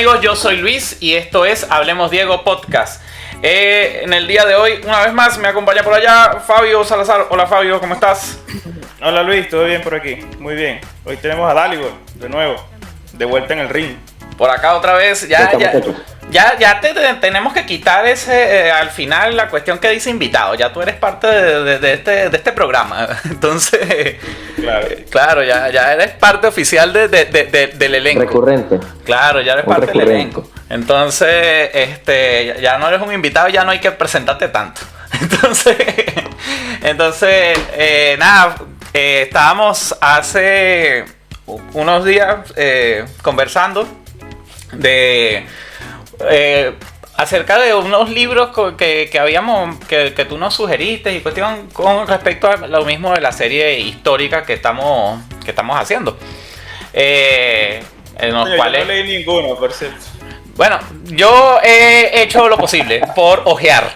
amigos, yo soy Luis y esto es Hablemos Diego Podcast. En el día de hoy, una vez más, me acompaña por allá Fabio Salazar. Hola Fabio, ¿cómo estás? Hola Luis, ¿todo bien por aquí? Muy bien. Hoy tenemos a Dalibor, de nuevo, de vuelta en el ring. Por acá otra vez, ya tenemos que quitar ese al final la cuestión que dice invitado. Ya tú eres parte de este programa. Entonces, claro, ya eres parte oficial del elenco. Recurrente. Claro, ya eres parte del elenco. Entonces, ya no eres un invitado, ya no hay que presentarte tanto. Entonces, nada, estábamos hace unos días conversando acerca de unos libros que tú nos sugeriste y cuestión con respecto a lo mismo de la serie histórica que estamos haciendo. En los cuales, yo no leí ninguno, por cierto. Bueno, yo he hecho lo posible por ojear.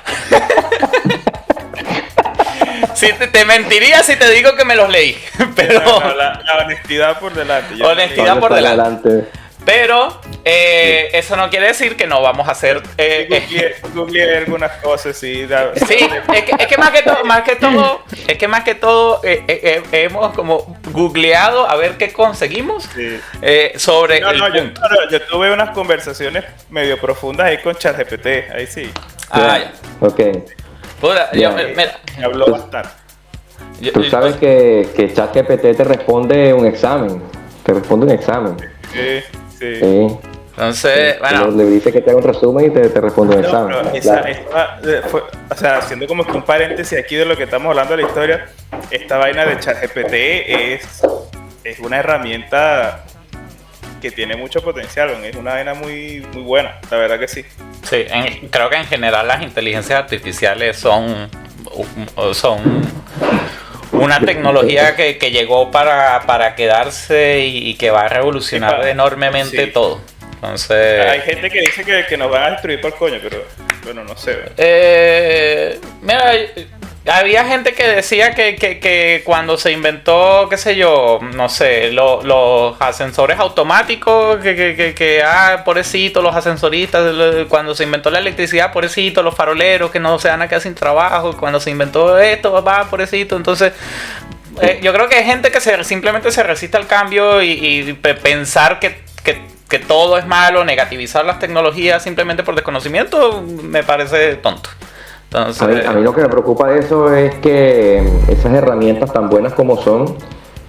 Te mentiría si te digo que me los leí, pero no, la honestidad por delante. Honestidad por delante. Pero eso no quiere decir que no vamos a hacer. Googleé algunas cosas y sí, es que más que todo hemos como googleado a ver qué conseguimos sobre el punto. Yo tuve unas conversaciones medio profundas ahí con ChatGPT, ahí sí. Ya. Ok. Mira, me habló bastante. Tú sabes que ChatGPT te responde un examen. Sí. Entonces, bueno. Le dice que te haga un resumen y te responde un examen. Haciendo como que un paréntesis aquí de lo que estamos hablando de la historia, esta vaina de ChatGPT es una herramienta que tiene mucho potencial, es una vaina muy, muy buena, la verdad que sí. Sí, creo que en general las inteligencias artificiales son una tecnología que llegó para quedarse y que va a revolucionar enormemente todo. Entonces, hay gente que dice que nos van a destruir por coño, pero bueno, no sé. Mira, había gente que decía que cuando se inventó, qué sé yo, no sé, los ascensores automáticos, pobrecitos los ascensoristas, cuando se inventó la electricidad, pobrecitos los faroleros que no se van a quedar sin trabajo, cuando se inventó esto, pobrecito. Entonces, yo creo que hay gente que simplemente se resiste al cambio y pensar que todo es malo, negativizar las tecnologías simplemente por desconocimiento, me parece tonto. Entonces, a mí lo que me preocupa de eso es que esas herramientas tan buenas como son,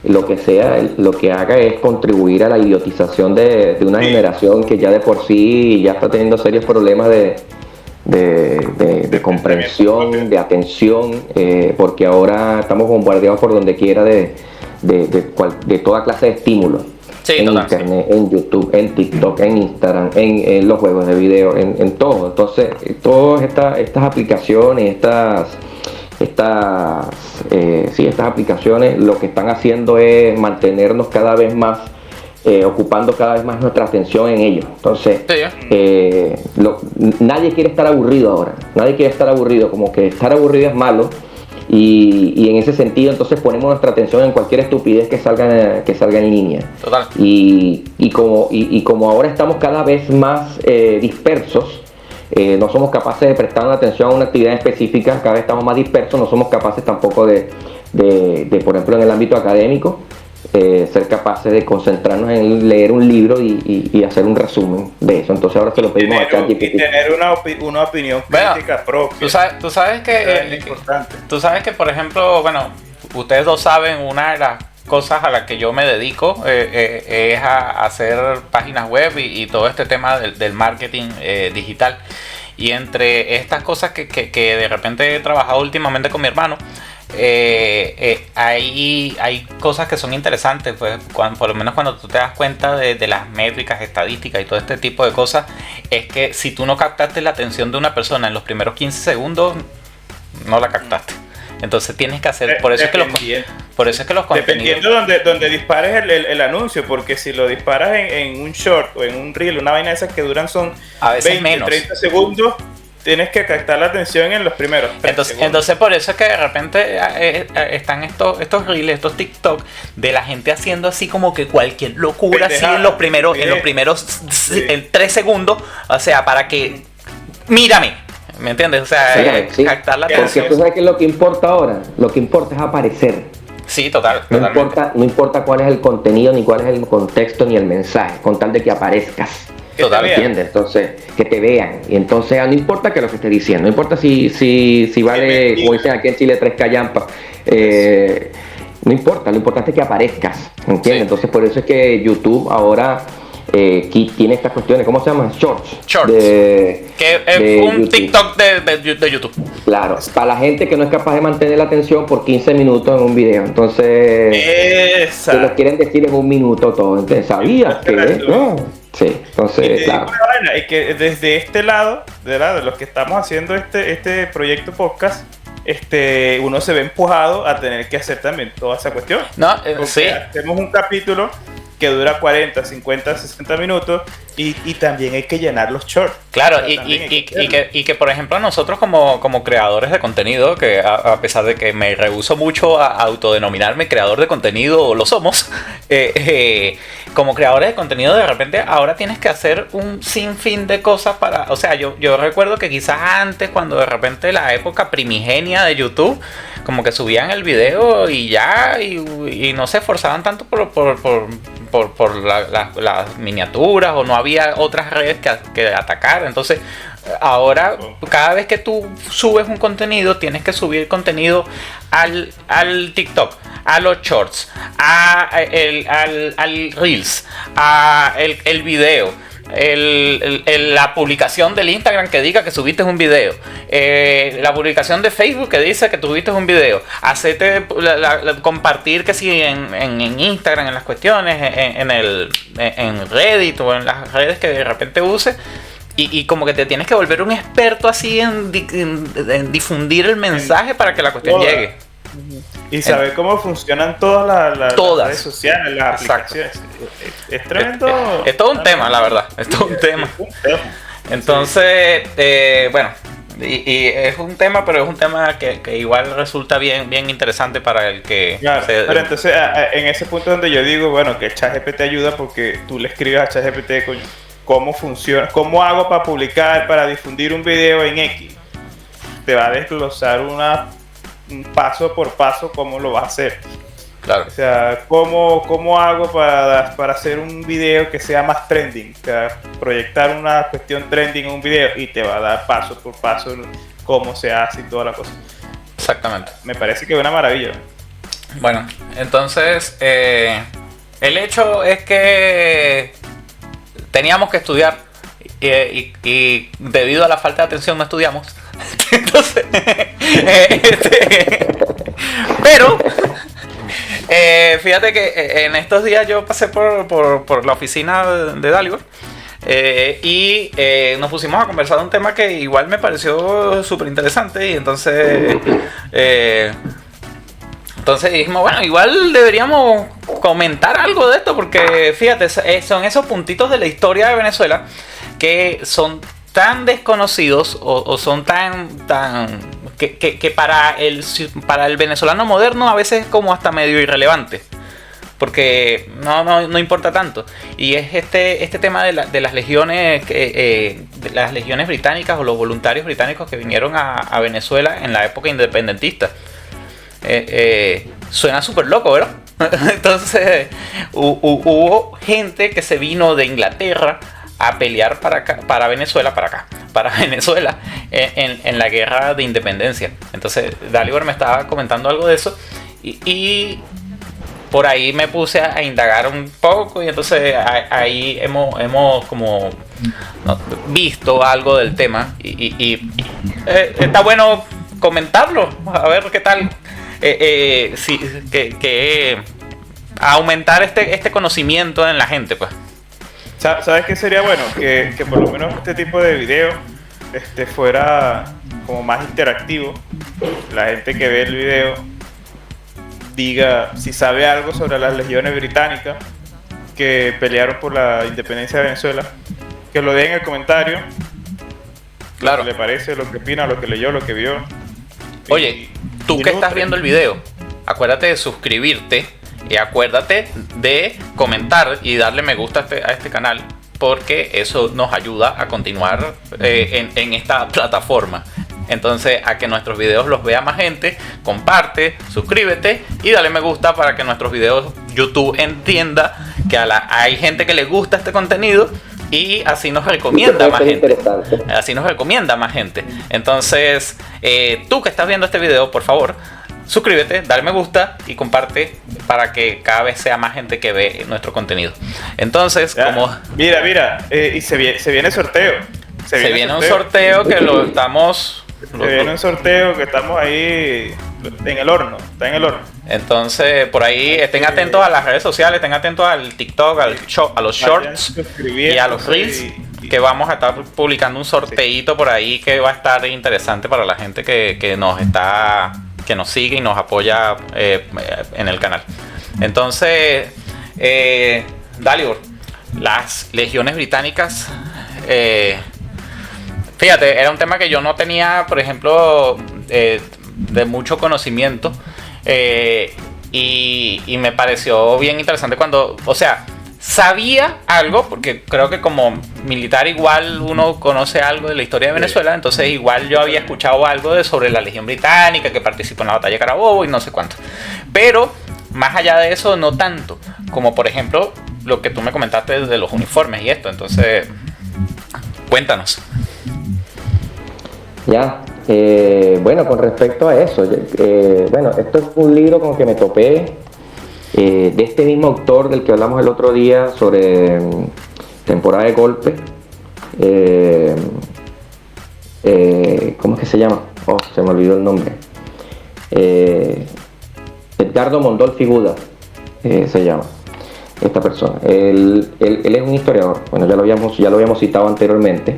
lo que haga es contribuir a la idiotización de una generación que ya de por sí ya está teniendo serios problemas de comprensión, de atención, porque ahora estamos bombardeados por donde quiera de toda clase de estímulos. Sí, en internet, en YouTube, en TikTok, en Instagram, en los juegos de video, en todo. Entonces, todas estas aplicaciones, estas aplicaciones lo que están haciendo es mantenernos cada vez más, ocupando cada vez más nuestra atención en ellos. Entonces, nadie quiere estar aburrido ahora. Nadie quiere estar aburrido, como que estar aburrido es malo. Y en ese sentido entonces ponemos nuestra atención en cualquier estupidez que salga en línea. Total. Y como ahora estamos cada vez más dispersos, no somos capaces de prestar una atención a una actividad específica, cada vez estamos más dispersos, no somos capaces tampoco de por ejemplo en el ámbito académico, ser capaces de concentrarnos en leer un libro y hacer un resumen de eso. Entonces ahora se lo pedimos a ChatGPT. Y tener una opinión crítica propia. Tú sabes que, por ejemplo, bueno, ustedes dos saben, una de las cosas a las que yo me dedico es a hacer páginas web y todo este tema del marketing digital. Y entre estas cosas que de repente he trabajado últimamente con mi hermano, hay cosas que son interesantes, pues, por lo menos cuando tú te das cuenta de las métricas, estadísticas y todo este tipo de cosas, es que si tú no captaste la atención de una persona en los primeros 15 segundos, no la captaste. Entonces tienes que hacer, por eso es que los contenidos, dependiendo donde dispares el anuncio, porque si lo disparas en un short o en un reel, una vaina de esas que duran son a veces 20, menos. 30 segundos, tienes que captar la atención en los primeros 3 segundos. Entonces por eso es que de repente están estos reels, estos TikTok de la gente haciendo así como que cualquier locura así en los primeros 3 segundos, o sea, para que mírame, ¿me entiendes? O sea, sí, captar la porque atención. tú sabes que lo que importa ahora, lo que importa es aparecer. Sí, totalmente. No importa cuál es el contenido, ni cuál es el contexto, ni el mensaje, con tal de que aparezcas. Total, ¿entiendes? Entonces, que te vean. Y entonces, no importa que lo que esté diciendo, no importa si vale, como dicen aquí en Chile, 3 callampas. No importa, lo importante es que aparezcas, ¿entiendes? Sí. Entonces, por eso es que YouTube ahora tiene estas cuestiones, ¿cómo se llaman? Shorts. Que es un YouTube. TikTok de YouTube. Claro, para la gente que no es capaz de mantener la atención por 15 minutos en un video. Entonces, que lo quieren decir en un minuto todo. Entonces, ¿sabías que? No. Sí, entonces, claro. Y que desde este lado, de los que estamos haciendo este proyecto podcast, uno se ve empujado a tener que hacer también toda esa cuestión. No, Porque sí. hacemos un capítulo que dura 40, 50, 60 minutos y también hay que llenar los shorts. Claro, O sea, y que por ejemplo nosotros como creadores de contenido, que a pesar de que me rehúso mucho a autodenominarme creador de contenido, lo somos, como creadores de contenido de repente ahora tienes que hacer un sinfín de cosas para, o sea, yo recuerdo que quizás antes, cuando de repente la época primigenia de YouTube, como que subían el video y ya, y no se esforzaban tanto por las miniaturas, o no había otras redes que atacar. Entonces ahora cada vez que tú subes un contenido tienes que subir contenido al TikTok, a los shorts, al Reels, el video, la publicación del Instagram que diga que subiste un video, la publicación de Facebook que dice que tuviste un video, hacerte compartir que si en Instagram, en las cuestiones, en Reddit o en las redes que de repente uses. Y como que te tienes que volver un experto así en difundir el mensaje para que la cuestión llegue. Y saber cómo funcionan todas las redes sociales, las Exacto. aplicaciones. Es tremendo. Es todo un tema, la verdad. Es todo un tema. Entonces, bueno, y es un tema, pero es un tema que igual resulta bien interesante para el que... Claro, pero entonces en ese punto donde yo digo, bueno, que ChatGPT ayuda porque tú le escribes a ChatGPT, coño, cómo funciona, cómo hago para publicar, para difundir un video en X. Te va a desglosar un paso por paso cómo lo vas a hacer. Claro. O sea, cómo hago para hacer un video que sea más trending. O sea, proyectar una cuestión trending en un video y te va a dar paso por paso cómo se hace y toda la cosa. Exactamente. Me parece que es una maravilla. Bueno, entonces, el hecho es que teníamos que estudiar y debido a la falta de atención no estudiamos. Entonces, pero fíjate que en estos días yo pasé por la oficina de Dalgor y nos pusimos a conversar de un tema que igual me pareció súper interesante, y entonces dijimos, bueno, igual deberíamos comentar algo de esto, porque fíjate, son esos puntitos de la historia de Venezuela que son tan desconocidos o son tan que para el venezolano moderno a veces es como hasta medio irrelevante, porque no importa tanto. Y es este tema de las legiones de las legiones británicas o los voluntarios británicos que vinieron a Venezuela en la época independentista. Suena súper loco, ¿verdad? Entonces hubo gente que se vino de Inglaterra a pelear para Venezuela en la guerra de independencia. Entonces Dalibor me estaba comentando algo de eso y por ahí me puse a indagar un poco, y entonces ahí hemos como visto algo del tema y está bueno comentarlo, a ver qué tal. Aumentar este conocimiento en la gente, pues. ¿Sabes qué sería bueno? Que por lo menos este tipo de video fuera como más interactivo. La gente que ve el video diga si sabe algo sobre las legiones británicas que pelearon por la independencia de Venezuela, que lo den en el comentario. Claro. Lo que le parece, lo que opina, lo que leyó, lo que vio. Oye, tú que estás viendo el video, acuérdate de suscribirte y acuérdate de comentar y darle me gusta a este canal, porque eso nos ayuda a continuar en esta plataforma. Entonces, a que nuestros videos los vea más gente, comparte, suscríbete y dale me gusta para que nuestros videos YouTube entienda que hay gente que le gusta este contenido y así nos recomienda más gente. Así nos recomienda más gente. Entonces, tú que estás viendo este video, por favor, suscríbete, dale me gusta y comparte para que cada vez sea más gente que ve nuestro contenido. Entonces, como... Mira, y se viene sorteo. Se viene un sorteo que lo estamos... Se viene un sorteo que estamos ahí en el horno, está en el horno. Entonces, por ahí estén atentos a las redes sociales, estén atentos al TikTok, a los shorts y a los reels, que vamos a estar publicando un sorteito por ahí que va a estar interesante para la gente que nos sigue y nos apoya en el canal. Entonces, Dalibor, las legiones británicas, fíjate, era un tema que yo no tenía, por ejemplo, de mucho conocimiento, y me pareció bien interesante cuando, o sea, sabía algo, porque creo que como militar igual uno conoce algo de la historia de Venezuela, entonces igual yo había escuchado algo sobre la Legión Británica que participó en la batalla de Carabobo y no sé cuánto, pero más allá de eso no tanto, como por ejemplo lo que tú me comentaste de los uniformes y esto. Entonces cuéntanos. Ya, bueno, con respecto a eso, bueno, esto es un libro con el que me topé, de este mismo autor del que hablamos el otro día sobre temporada de golpe. ¿Cómo es que se llama? Oh, se me olvidó el nombre. Edgardo Mondolfi Buda se llama esta persona. Él es un historiador. Bueno, ya lo habíamos citado anteriormente.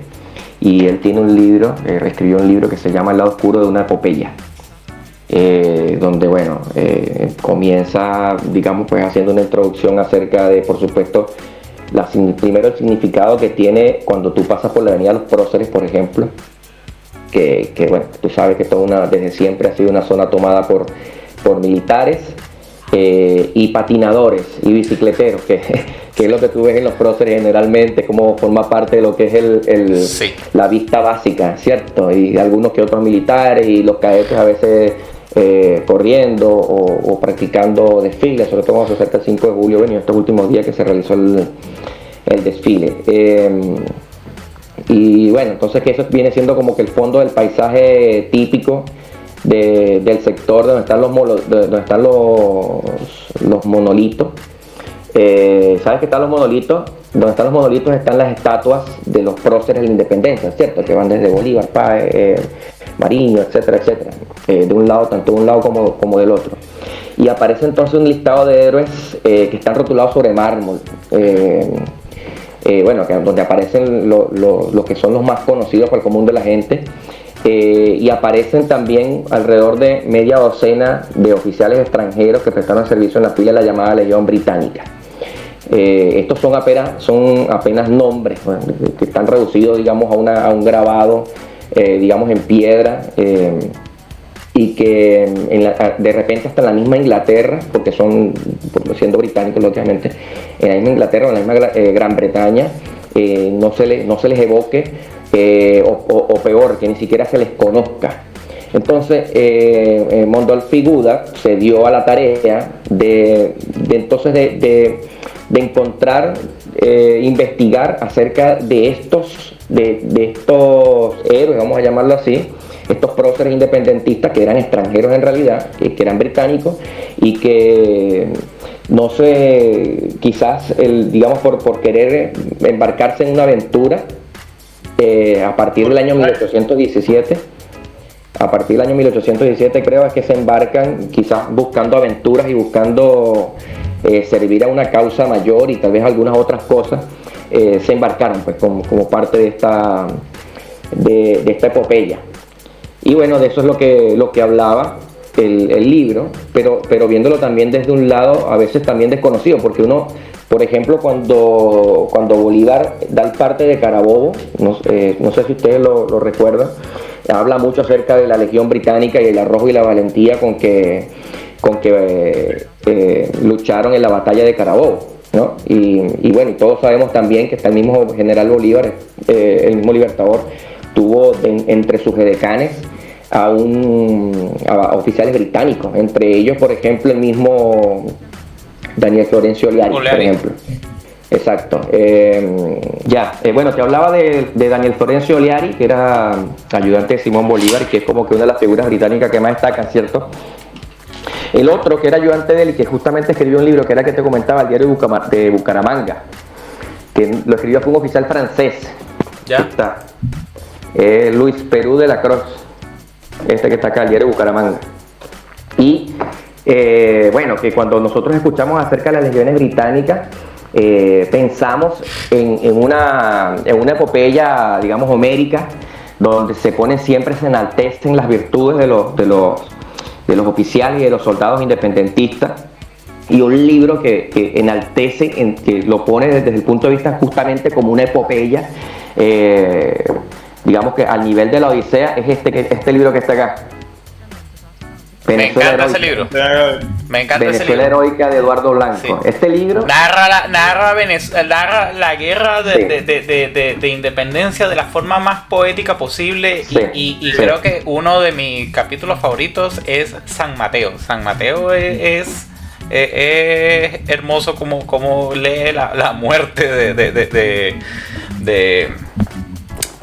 Y él tiene un libro, escribió un libro que se llama El lado oscuro de una epopeya, donde, bueno, comienza, digamos, pues haciendo una introducción acerca de, por supuesto, primero el significado que tiene cuando tú pasas por la avenida Los Próceres, por ejemplo, que bueno, tú sabes que desde siempre ha sido una zona tomada por militares, y patinadores y bicicleteros, que es lo que tú ves en Los Próceres generalmente, como forma parte de lo que es sí, la vista básica, ¿cierto? Y algunos que otros militares y los cadetes a veces corriendo o practicando desfiles, sobre todo cuando se acerca el 5 de julio, bueno, estos últimos días que se realizó el desfile. Y bueno, entonces que eso viene siendo como que el fondo del paisaje típico del sector donde están los monolitos. ¿Sabes qué están los monolitos? Donde están los monolitos están las estatuas de los próceres de la independencia, ¿cierto? Que van desde Bolívar, Páez, Mariño, etcétera, etcétera. De un lado, tanto de un lado como del otro. Y aparece entonces un listado de héroes que están rotulados sobre mármol. Bueno, donde aparecen los que son los más conocidos por el común de la gente. Y aparecen también alrededor de media docena de oficiales extranjeros que prestaron servicio en la fila de la llamada Legión Británica. Estos son apenas nombres, bueno, que están reducidos, digamos, a un grabado, digamos, en piedra, y que de repente hasta en la misma Inglaterra, porque siendo británicos lógicamente, en la misma Inglaterra o en la misma Gran Bretaña, no se les evoque, o peor, que ni siquiera se les conozca. Entonces, Mondolfi Buda se dio a la tarea de encontrar, investigar acerca de estos héroes, vamos a llamarlo así, estos próceres independentistas que eran extranjeros en realidad, que eran británicos y que no sé, quizás digamos por querer embarcarse en una aventura, a partir del año 1817. A partir del año 1817 creo es que se embarcan, quizás buscando aventuras y buscando servir a una causa mayor y tal vez algunas otras cosas, se embarcaron pues como parte de esta epopeya. Y bueno, de eso es lo que hablaba el libro, pero viéndolo también desde un lado a veces también desconocido, porque uno Por ejemplo, cuando Bolívar da el parte de Carabobo, no sé si ustedes lo recuerdan, habla mucho acerca de la Legión Británica y el arrojo y la valentía con que lucharon en la batalla de Carabobo, ¿no? Y bueno, y todos sabemos también que hasta el mismo general Bolívar, el mismo Libertador, tuvo entre sus edecanes a oficiales británicos, entre ellos, por ejemplo, el mismo Daniel Florencio Oliari, por ejemplo. Exacto. Bueno, te hablaba de Daniel Florencio Oliari, que era ayudante de Simón Bolívar, que es como que una de las figuras británicas que más destacan, ¿cierto? El otro que era ayudante de él y que justamente escribió un libro, que era el que te comentaba, el diario de Bucaramanga, que lo escribió fue un oficial francés. ¿Ya? Está. Luis Perú de la Cruz, este que está acá, el diario de Bucaramanga. Y bueno, que cuando nosotros escuchamos acerca de las legiones británicas, pensamos en una epopeya, digamos, homérica, donde se enaltecen las virtudes de los oficiales y de los soldados independentistas, y un libro que enaltece, que lo pone desde el punto de vista justamente como una epopeya, digamos que al nivel de la Odisea, es este libro que está acá. Me encanta ese libro. Me encanta ese Venezuela libro. Heroica de Eduardo Blanco. Sí. Este libro narra la guerra de independencia de la forma más poética posible. Sí. Y creo que uno de mis capítulos favoritos es San Mateo. San Mateo es hermoso como lee la muerte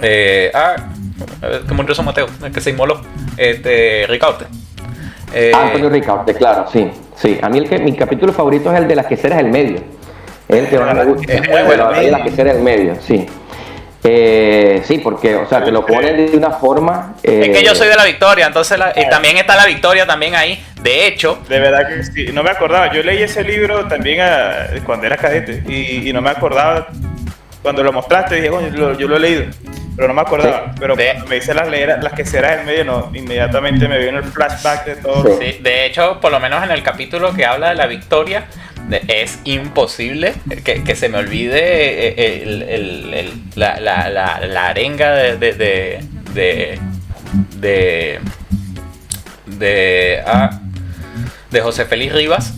que murió San Mateo, el que se inmoló, Ricaurte. Antonio Ricaurte, claro, sí. A mí mi capítulo favorito es el de las queseras del medio. Es el que más me gusta. Es muy bueno. El de las queseras del medio, sí. Sí, porque, o sea, te lo ponen de una forma. Es que yo soy de La Victoria, entonces también está La Victoria también ahí. De hecho, de verdad que sí, no me acordaba. Yo leí ese libro también cuando era cadete y no me acordaba. Cuando lo mostraste dije, coño, yo lo he leído, pero no me acordaba. Sí. Pero cuando me hice las queseras en medio, no, inmediatamente me vino el flashback de todo. Sí, de hecho, por lo menos en el capítulo que habla de La Victoria, es imposible que se me olvide la arenga de José Félix Rivas,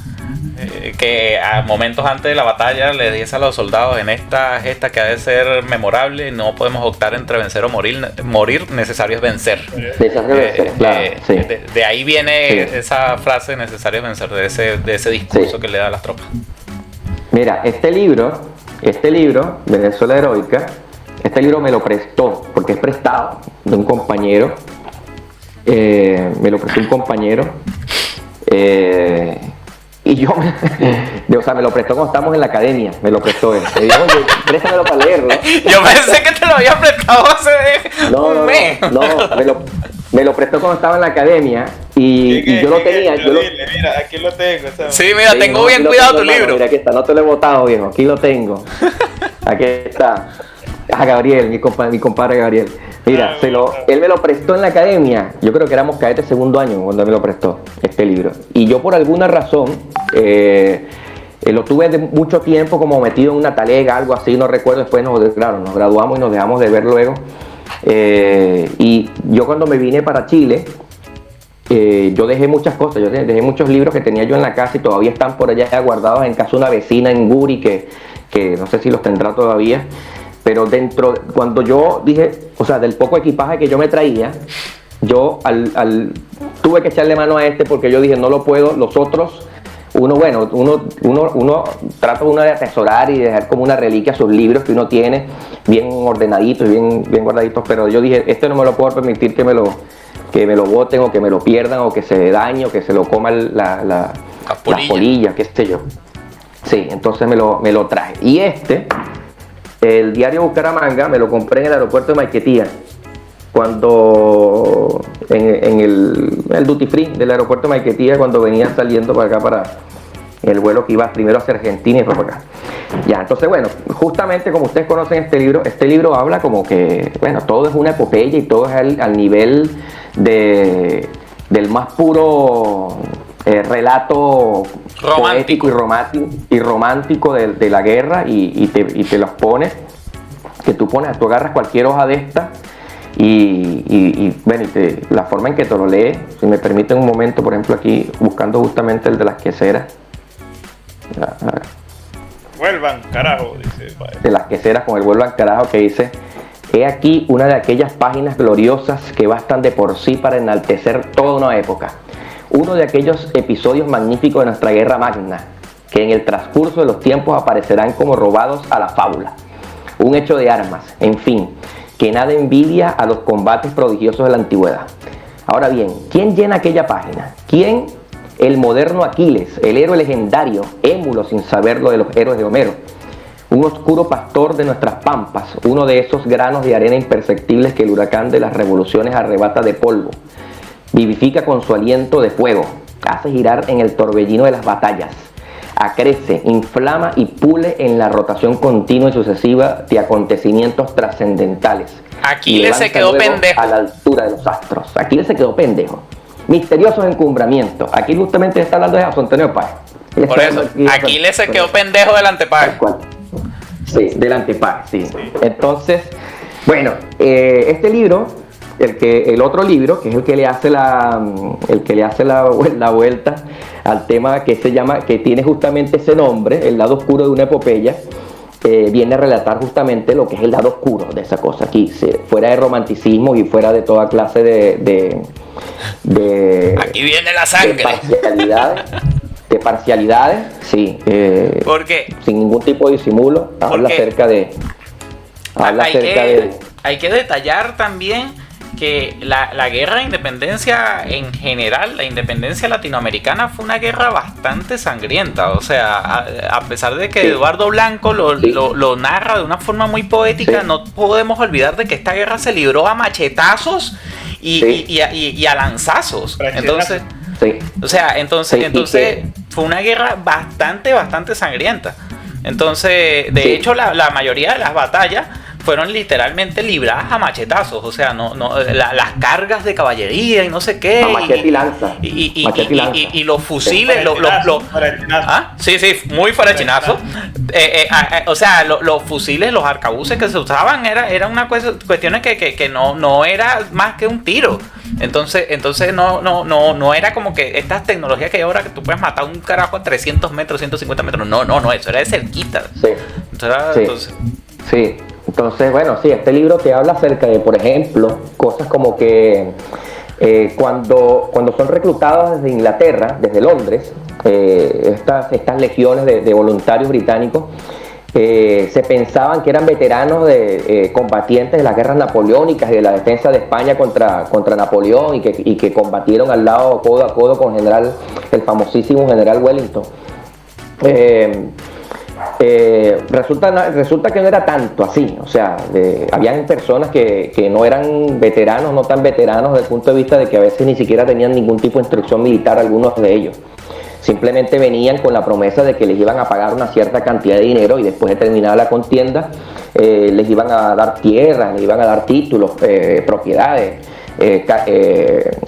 que a momentos antes de la batalla le dice a los soldados: en esta gesta que ha de ser memorable, no podemos optar entre vencer o morir, necesario es vencer. Claro, sí. De ahí viene esa frase, necesario es vencer, de ese discurso que le da a las tropas. Mira, este libro, Venezuela Heroica, este libro me lo prestó, porque es prestado de un compañero, me lo prestó un compañero, y yo, o sea, me lo prestó cuando estábamos en la academia, me lo prestó él. Me dijo, oye, préstamelo para leerlo. Yo pensé que te lo había prestado hace un mes. No, me lo prestó cuando estaba en la academia y yo lo tenía. Mira, aquí lo tengo. ¿Sabes? Sí, mira, tengo bien cuidado tu libro. Mira, aquí está, no te lo he botado, viejo, aquí lo tengo. Aquí está. Gabriel, mi compadre Gabriel. Mira, él me lo prestó en la academia. Yo creo que éramos cadetes segundo año cuando él me lo prestó, este libro. Y yo por alguna razón lo tuve de mucho tiempo como metido en una talega, algo así, no recuerdo. Después nos graduamos y nos dejamos de ver luego. Y yo cuando me vine para Chile, yo dejé muchas cosas. Yo dejé muchos libros que tenía yo en la casa y todavía están por allá guardados en casa de una vecina en Guri, que no sé si los tendrá todavía. Pero cuando yo dije, o sea, del poco equipaje que yo me traía, yo tuve que echarle mano a este porque yo dije, no lo puedo. Los otros, uno trata de atesorar y dejar como una reliquia sus libros que uno tiene bien ordenaditos y bien guardaditos, pero yo dije, este no me lo puedo permitir que me lo boten o que me lo pierdan o que se dañe o que se lo coma las polillas, qué sé yo. Sí, entonces me lo traje. Y el diario Bucaramanga, me lo compré en el aeropuerto de Maiquetía, cuando en el duty free del aeropuerto de Maiquetía, cuando venía saliendo para acá, para el vuelo que iba primero hacia Argentina y después para acá. Ya, entonces bueno, justamente como ustedes conocen este libro habla como que, bueno, todo es una epopeya y todo es al nivel del más puro relato romántico. poético y romántico de la guerra y te los pones, que tú agarras cualquier hoja de esta bueno, la forma en que te lo lees, si me permiten un momento, por ejemplo aquí buscando justamente el de las queseras. Vuelvan, carajo, dice. De las queseras con el vuelvan carajo, que dice: he aquí una de aquellas páginas gloriosas que bastan de por sí para enaltecer toda una época. Uno de aquellos episodios magníficos de nuestra guerra magna, que en el transcurso de los tiempos aparecerán como robados a la fábula. Un hecho de armas, en fin, que nada envidia a los combates prodigiosos de la antigüedad. Ahora bien, ¿quién llena aquella página? ¿Quién? El moderno Aquiles, el héroe legendario, émulo sin saberlo de los héroes de Homero. Un oscuro pastor de nuestras pampas, uno de esos granos de arena imperceptibles que el huracán de las revoluciones arrebata de polvo. Vivifica con su aliento de fuego, hace girar en el torbellino de las batallas, acrece, inflama y pule en la rotación continua y sucesiva de acontecimientos trascendentales. Aquiles se quedó pendejo. A la altura de los astros. Aquiles se quedó pendejo. Misteriosos encumbramientos. Aquí justamente está hablando de José Antonio Páez. Por eso, Aquiles se quedó pendejo delante Páez. Sí, delante Páez, sí. Entonces, bueno, este libro, el otro libro, que es el que le hace la vuelta al tema que tiene justamente ese nombre, El lado oscuro de una epopeya, viene a relatar justamente lo que es el lado oscuro de esa cosa. Aquí, fuera de romanticismo y fuera de toda clase de aquí viene la sangre. De parcialidades, sí. Porque sin ningún tipo de disimulo, habla acerca de... Hay que detallar también que la guerra de independencia en general, la independencia latinoamericana, fue una guerra bastante sangrienta. O sea, a pesar de que sí, Eduardo Blanco lo narra de una forma muy poética, sí, no podemos olvidar de que esta guerra se libró a machetazos y a lanzazos. Entonces, sí, o sea, entonces fue una guerra bastante sangrienta. Entonces, de hecho, la mayoría de las batallas fueron literalmente libradas a machetazos, o sea, las cargas de caballería y no sé qué. A machete y lanza. Y los fusiles, sí, muy farachinazo. O sea, los fusiles, los arcabuces que se usaban eran una cuestiones que no era más que un tiro. Entonces no era como que estas tecnologías que hay ahora, que tú puedes matar un carajo a 300 metros, 150 metros. No, eso era de cerquita. Sí. Entonces, bueno, sí, este libro te habla acerca de, por ejemplo, cosas como que cuando son reclutados desde Inglaterra, desde Londres, estas legiones de voluntarios británicos, se pensaban que eran veteranos combatientes de las guerras napoleónicas y de la defensa de España contra Napoleón y que combatieron al lado codo a codo con el famosísimo general Wellington. Resulta que no era tanto así, o sea, habían personas que no eran veteranos, no tan veteranos desde el punto de vista de que a veces ni siquiera tenían ningún tipo de instrucción militar, algunos de ellos. Simplemente venían con la promesa de que les iban a pagar una cierta cantidad de dinero y después de terminada la contienda les iban a dar tierras, les iban a dar títulos, propiedades,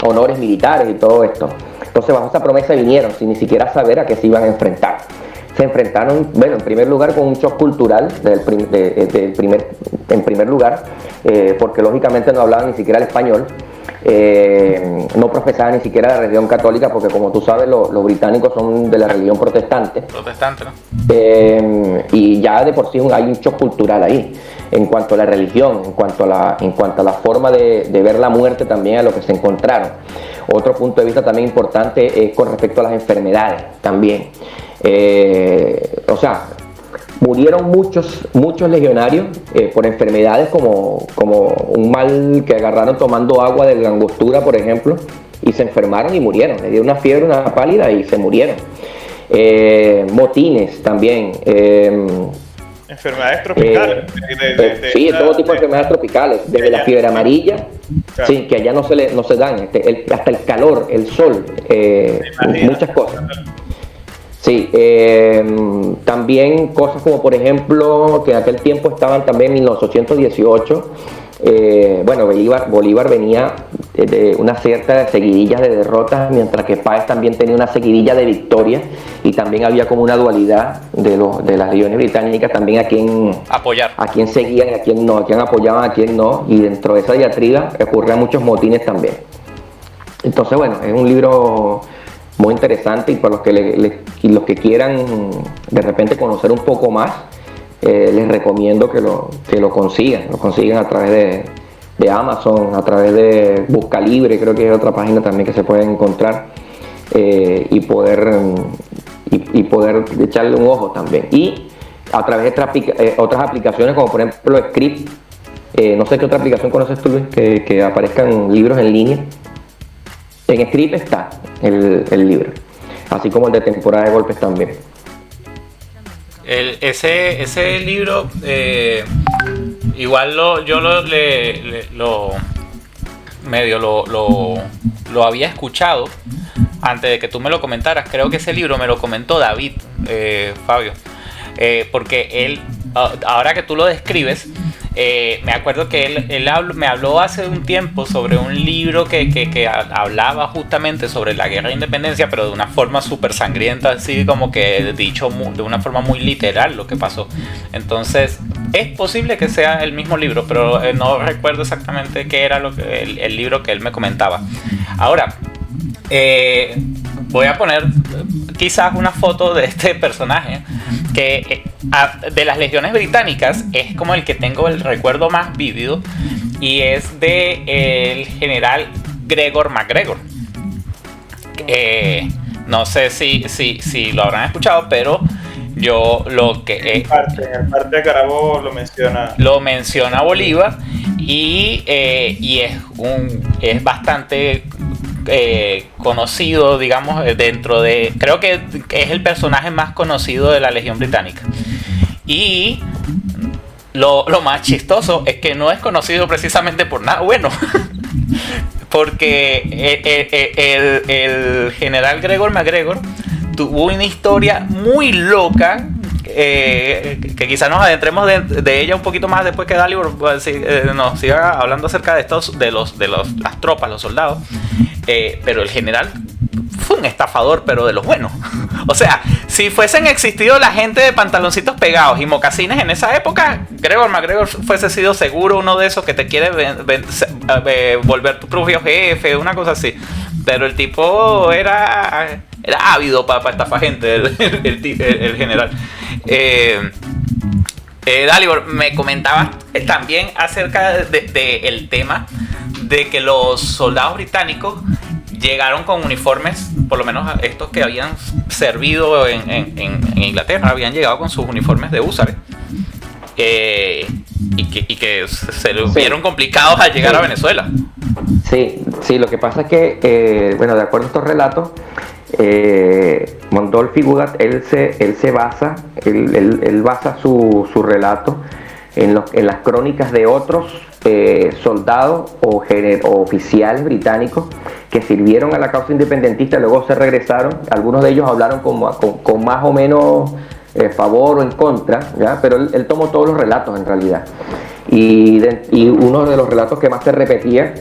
honores militares y todo esto. Entonces bajo esa promesa vinieron sin ni siquiera saber a qué se iban a enfrentar. Se enfrentaron, bueno, en primer lugar con un shock cultural, en primer lugar, porque lógicamente no hablaban ni siquiera el español, no profesaban ni siquiera la religión católica, porque como tú sabes, los británicos son de la religión protestante. ¿No? Y ya de por sí hay un shock cultural ahí, en cuanto a la religión, en cuanto a la forma de ver la muerte también, a lo que se encontraron. Otro punto de vista también importante es con respecto a las enfermedades también. O sea, murieron muchos legionarios por enfermedades como un mal que agarraron tomando agua de la angostura, por ejemplo, y se enfermaron y murieron. Les dio una fiebre, una pálida y se murieron. Motines también. Enfermedades tropicales. Sí, todo tipo de enfermedades tropicales, desde la fiebre amarilla, claro, sí, que allá no se dan, hasta el calor, el sol, muchas cosas. Sí, también cosas como por ejemplo que en aquel tiempo estaban también en 1818. Bueno, Bolívar venía de una cierta seguidilla de derrotas, mientras que Páez también tenía una seguidilla de victorias, y también había como una dualidad de las legiones británicas también a quién seguían, a quién no, a quién apoyaban, a quién no, y dentro de esa diatriba ocurrían muchos motines también. Entonces, bueno, es un libro muy interesante, y para los que quieran de repente conocer un poco más, les recomiendo que lo consigan a través de Amazon, a través de Buscalibre, creo que es otra página también que se puede encontrar, y poder echarle un ojo también. Y a través de otras aplicaciones, como por ejemplo Script, no sé qué otra aplicación conoces tú, Luis, que aparezcan libros en línea. En Script está el libro, así como el de Temporada de Golpes también. Ese libro, igual yo lo había escuchado antes de que tú me lo comentaras. Creo que ese libro me lo comentó David, Fabio, porque él, ahora que tú lo describes, me acuerdo que él me habló hace un tiempo sobre un libro que hablaba justamente sobre la guerra de independencia, pero de una forma súper sangrienta, así como que dicho de una forma muy literal lo que pasó. Entonces, es posible que sea el mismo libro, pero no recuerdo exactamente qué era el libro que él me comentaba. Ahora, voy a poner quizás una foto de este personaje que de las legiones británicas es como el que tengo el recuerdo más vívido, y es de el general Gregor MacGregor. No sé si lo habrán escuchado, pero yo lo que en parte de Carabobo lo menciona Bolívar, y es bastante conocido, digamos, dentro de, creo que es el personaje más conocido de la Legión Británica. Y lo más chistoso es que no es conocido precisamente por nada bueno. Porque el general Gregor MacGregor tuvo una historia muy loca, que quizás nos adentremos de ella un poquito más después que Dalibor nos siga hablando acerca de estos, de las tropas, los soldados. Pero el general fue un estafador, pero de los buenos. O sea, si fuesen existido la gente de pantaloncitos pegados y mocasines en esa época, Gregor MacGregor fuese sido seguro uno de esos que te quiere volver tu propio jefe, una cosa así. Pero el tipo era ávido para estafar gente, el general. Dalibor, me comentabas también acerca del tema de que los soldados británicos llegaron con uniformes, por lo menos estos que habían servido en Inglaterra, habían llegado con sus uniformes de húsares, y que se les vieron complicados al llegar a Venezuela. Sí, lo que pasa es que, bueno, de acuerdo a estos relatos, Mondolfi Gudat, él basa su relato en las crónicas de otros soldados o oficiales británicos que sirvieron a la causa independentista, luego se regresaron. Algunos de ellos hablaron con más o menos favor o en contra, ¿ya? Pero él tomó todos los relatos en realidad, y uno de los relatos que más se repetía,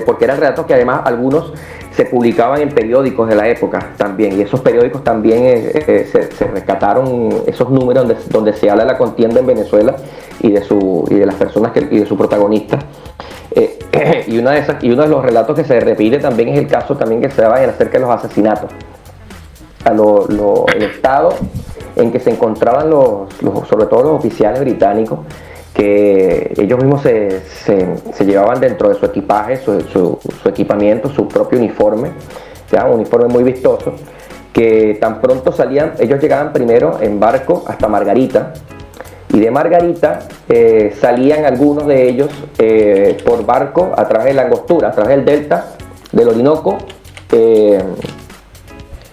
porque eran relatos que además algunos se publicaban en periódicos de la época también, y esos periódicos también se rescataron esos números donde se habla de la contienda en Venezuela y de las personas y de su protagonista. Y uno de los relatos que se repite también es el caso también que se daba acerca de los asesinatos, el estado en que se encontraban sobre todo los oficiales británicos, que ellos mismos se llevaban dentro de su equipaje, su equipamiento, su propio uniforme, ¿ya? Un uniforme muy vistoso, que tan pronto salían, ellos llegaban primero en barco hasta Margarita, y de Margarita salían algunos de ellos por barco a través de la Angostura, a través del delta del Orinoco,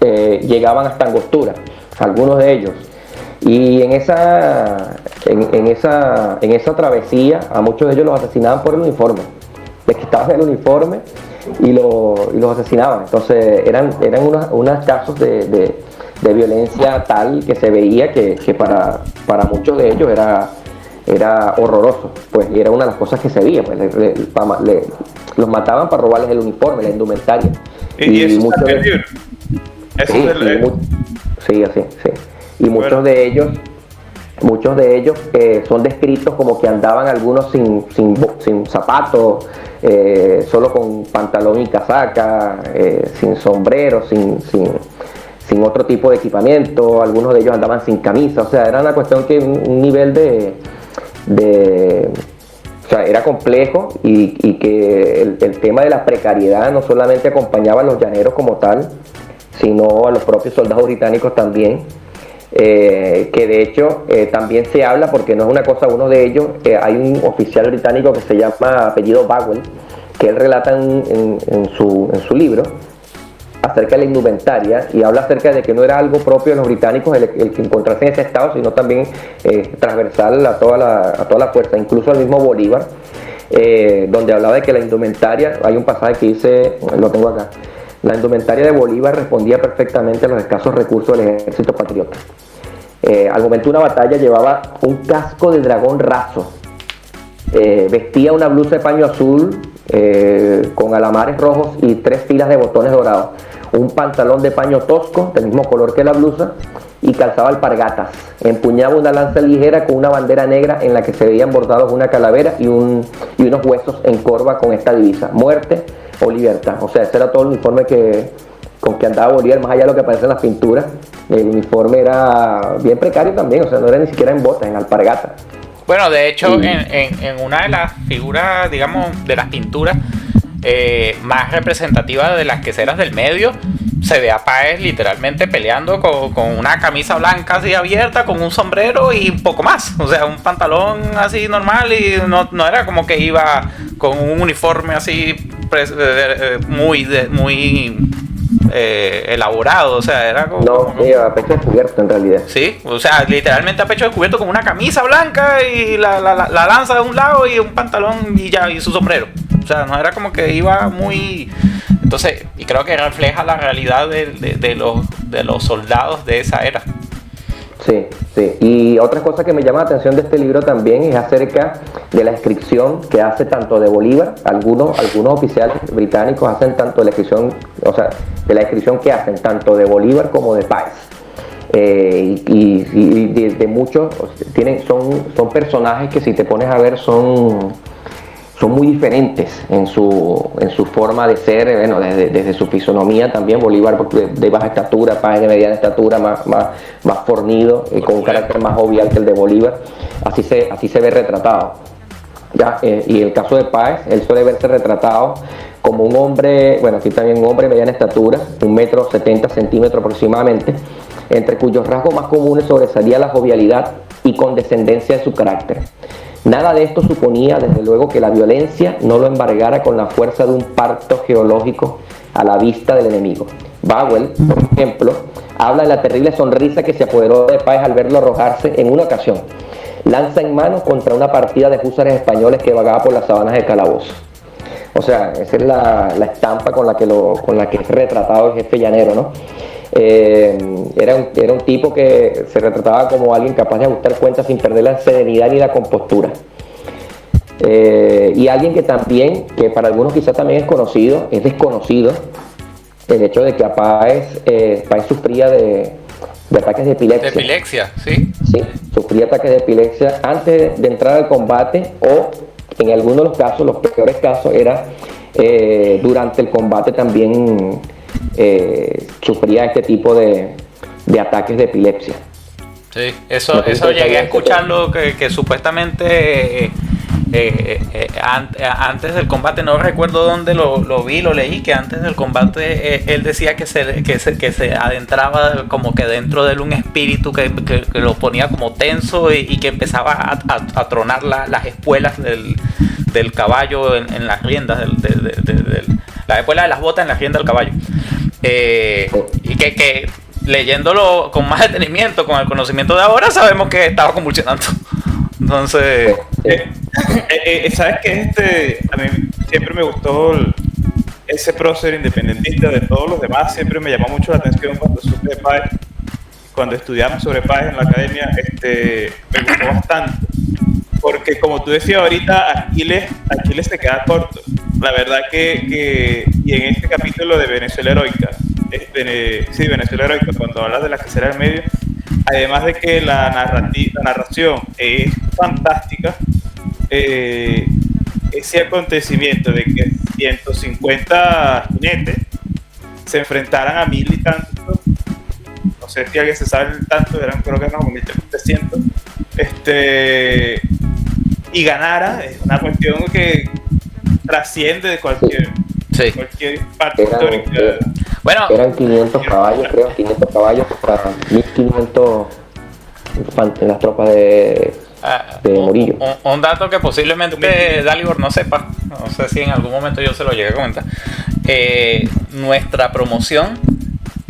llegaban hasta Angostura, algunos de ellos. Y en esa travesía a muchos de ellos los asesinaban por el uniforme. Les quitaban el uniforme y los asesinaban. Entonces eran unos casos de de violencia tal que se veía que para muchos de ellos era horroroso, pues, y era una de las cosas que se veía, pues, los mataban para robarles el uniforme, la indumentaria. Y eso muchos está en el libro. Sí, así, sí. Y muchos de ellos son descritos como que andaban algunos sin zapatos, solo con pantalón y casaca, sin sombrero, sin otro tipo de equipamiento. Algunos de ellos andaban sin camisa. O sea, era una cuestión que un nivel o sea, era complejo, y que el tema de la precariedad no solamente acompañaba a los llaneros como tal, sino a los propios soldados británicos también, que de hecho también se habla, porque no es una cosa, uno de ellos, hay un oficial británico que se llama apellido Bagwell, que él relata en su libro acerca de la indumentaria, y habla acerca de que no era algo propio de los británicos el que encontrarse en ese estado, sino también transversal a toda la fuerza, incluso al mismo Bolívar, donde hablaba de que la indumentaria, hay un pasaje que dice, lo tengo acá, la indumentaria de Bolívar respondía perfectamente a los escasos recursos del ejército patriota. Al momento de una batalla llevaba un casco de dragón raso, vestía una blusa de paño azul con alamares rojos y 3 filas de botones dorados, un pantalón de paño tosco del mismo color que la blusa, y calzaba alpargatas. Empuñaba una lanza ligera con una bandera negra en la que se veían bordados una calavera y unos huesos en corva con esta divisa: muerte o libertad. O sea, ese era todo el uniforme con que andaba Bolívar, más allá de lo que aparece en las pinturas. El uniforme era bien precario también, o sea, no era ni siquiera en botas, en alpargatas. Bueno, de hecho, en una de las figuras, digamos, de las pinturas más representativas de las queseras del medio, se ve a Páez literalmente peleando con una camisa blanca así abierta, con un sombrero y un poco más. O sea, un pantalón así normal, y no era como que iba con un uniforme así muy elaborado. O sea, era como... No, a pecho descubierto en realidad. Sí, o sea, literalmente a pecho descubierto, con una camisa blanca y la lanza de un lado y un pantalón y ya, y su sombrero. O sea, no era como que iba muy... Entonces, y creo que refleja la realidad de los soldados de esa era. Sí, sí. Y otra cosa que me llama la atención de este libro también es acerca de la descripción que hace tanto de Bolívar. Algunos oficiales británicos hacen tanto de la descripción, o sea, de la descripción que hacen tanto de Bolívar como de Páez. Y de muchos son personajes que, si te pones a ver, son muy diferentes en su forma de ser, bueno, desde su fisonomía también. Bolívar de baja estatura, Páez de mediana estatura, más fornido, con un carácter más jovial que el de Bolívar. Así se ve retratado. Ya, y el caso de Páez, él suele verse retratado como un hombre, bueno, aquí también un hombre de mediana estatura, 1,70 m aproximadamente, entre cuyos rasgos más comunes sobresalía la jovialidad y condescendencia de su carácter. Nada de esto suponía, desde luego, que la violencia no lo embargara con la fuerza de un parto geológico a la vista del enemigo. Bagwell, por ejemplo, habla de la terrible sonrisa que se apoderó de Páez al verlo arrojarse en una ocasión, lanza en mano, contra una partida de húsares españoles que vagaba por las sabanas de Calabozo. O sea, esa es la estampa con la que es retratado el jefe llanero, ¿no? Era un tipo que se retrataba como alguien capaz de ajustar cuentas sin perder la serenidad ni la compostura. Y alguien que para algunos quizás también es desconocido, el hecho de que a Páez sufría de ataques de epilepsia. De epilepsia, sí. Sí, sufría ataques de epilepsia antes de entrar al combate, o en algunos de los casos, los peores casos, era durante el combate también sufría este tipo de ataques de epilepsia. Sí, eso llegué a escucharlo, que supuestamente antes del combate, no recuerdo dónde lo vi, lo leí, que antes del combate él decía que se adentraba como que dentro de él un espíritu que lo ponía como tenso, y que empezaba a tronar las espuelas del caballo en las riendas, la espuela de las botas en las riendas del caballo. Y que leyéndolo con más detenimiento, con el conocimiento de ahora, sabemos que estaba convulsionando. Entonces... ¿Sabes qué? A mí siempre me gustó ese prócer independentista de todos los demás. Siempre me llamó mucho la atención cuando supe de Páez, cuando estudiamos sobre Páez en la academia, me gustó bastante. Porque como tú decías ahorita, Aquiles se queda corto. La verdad que y en este capítulo de Venezuela Heroica, Venezuela Heroica, cuando hablas de la casera del medio, además de que la narración es fantástica, ese acontecimiento de que 150 jinetes se enfrentaran a 1000 y tantos, no sé si alguien se sabe el tanto, creo que eran como 1300, y ganara, es una cuestión que trasciende de cualquier parte histórica. Bueno, eran 500 caballos, creo, 500 caballos para 1500 en las tropas de Murillo. Un dato que posiblemente Dalibor no sepa, no sé si en algún momento yo se lo llegué a comentar. Nuestra promoción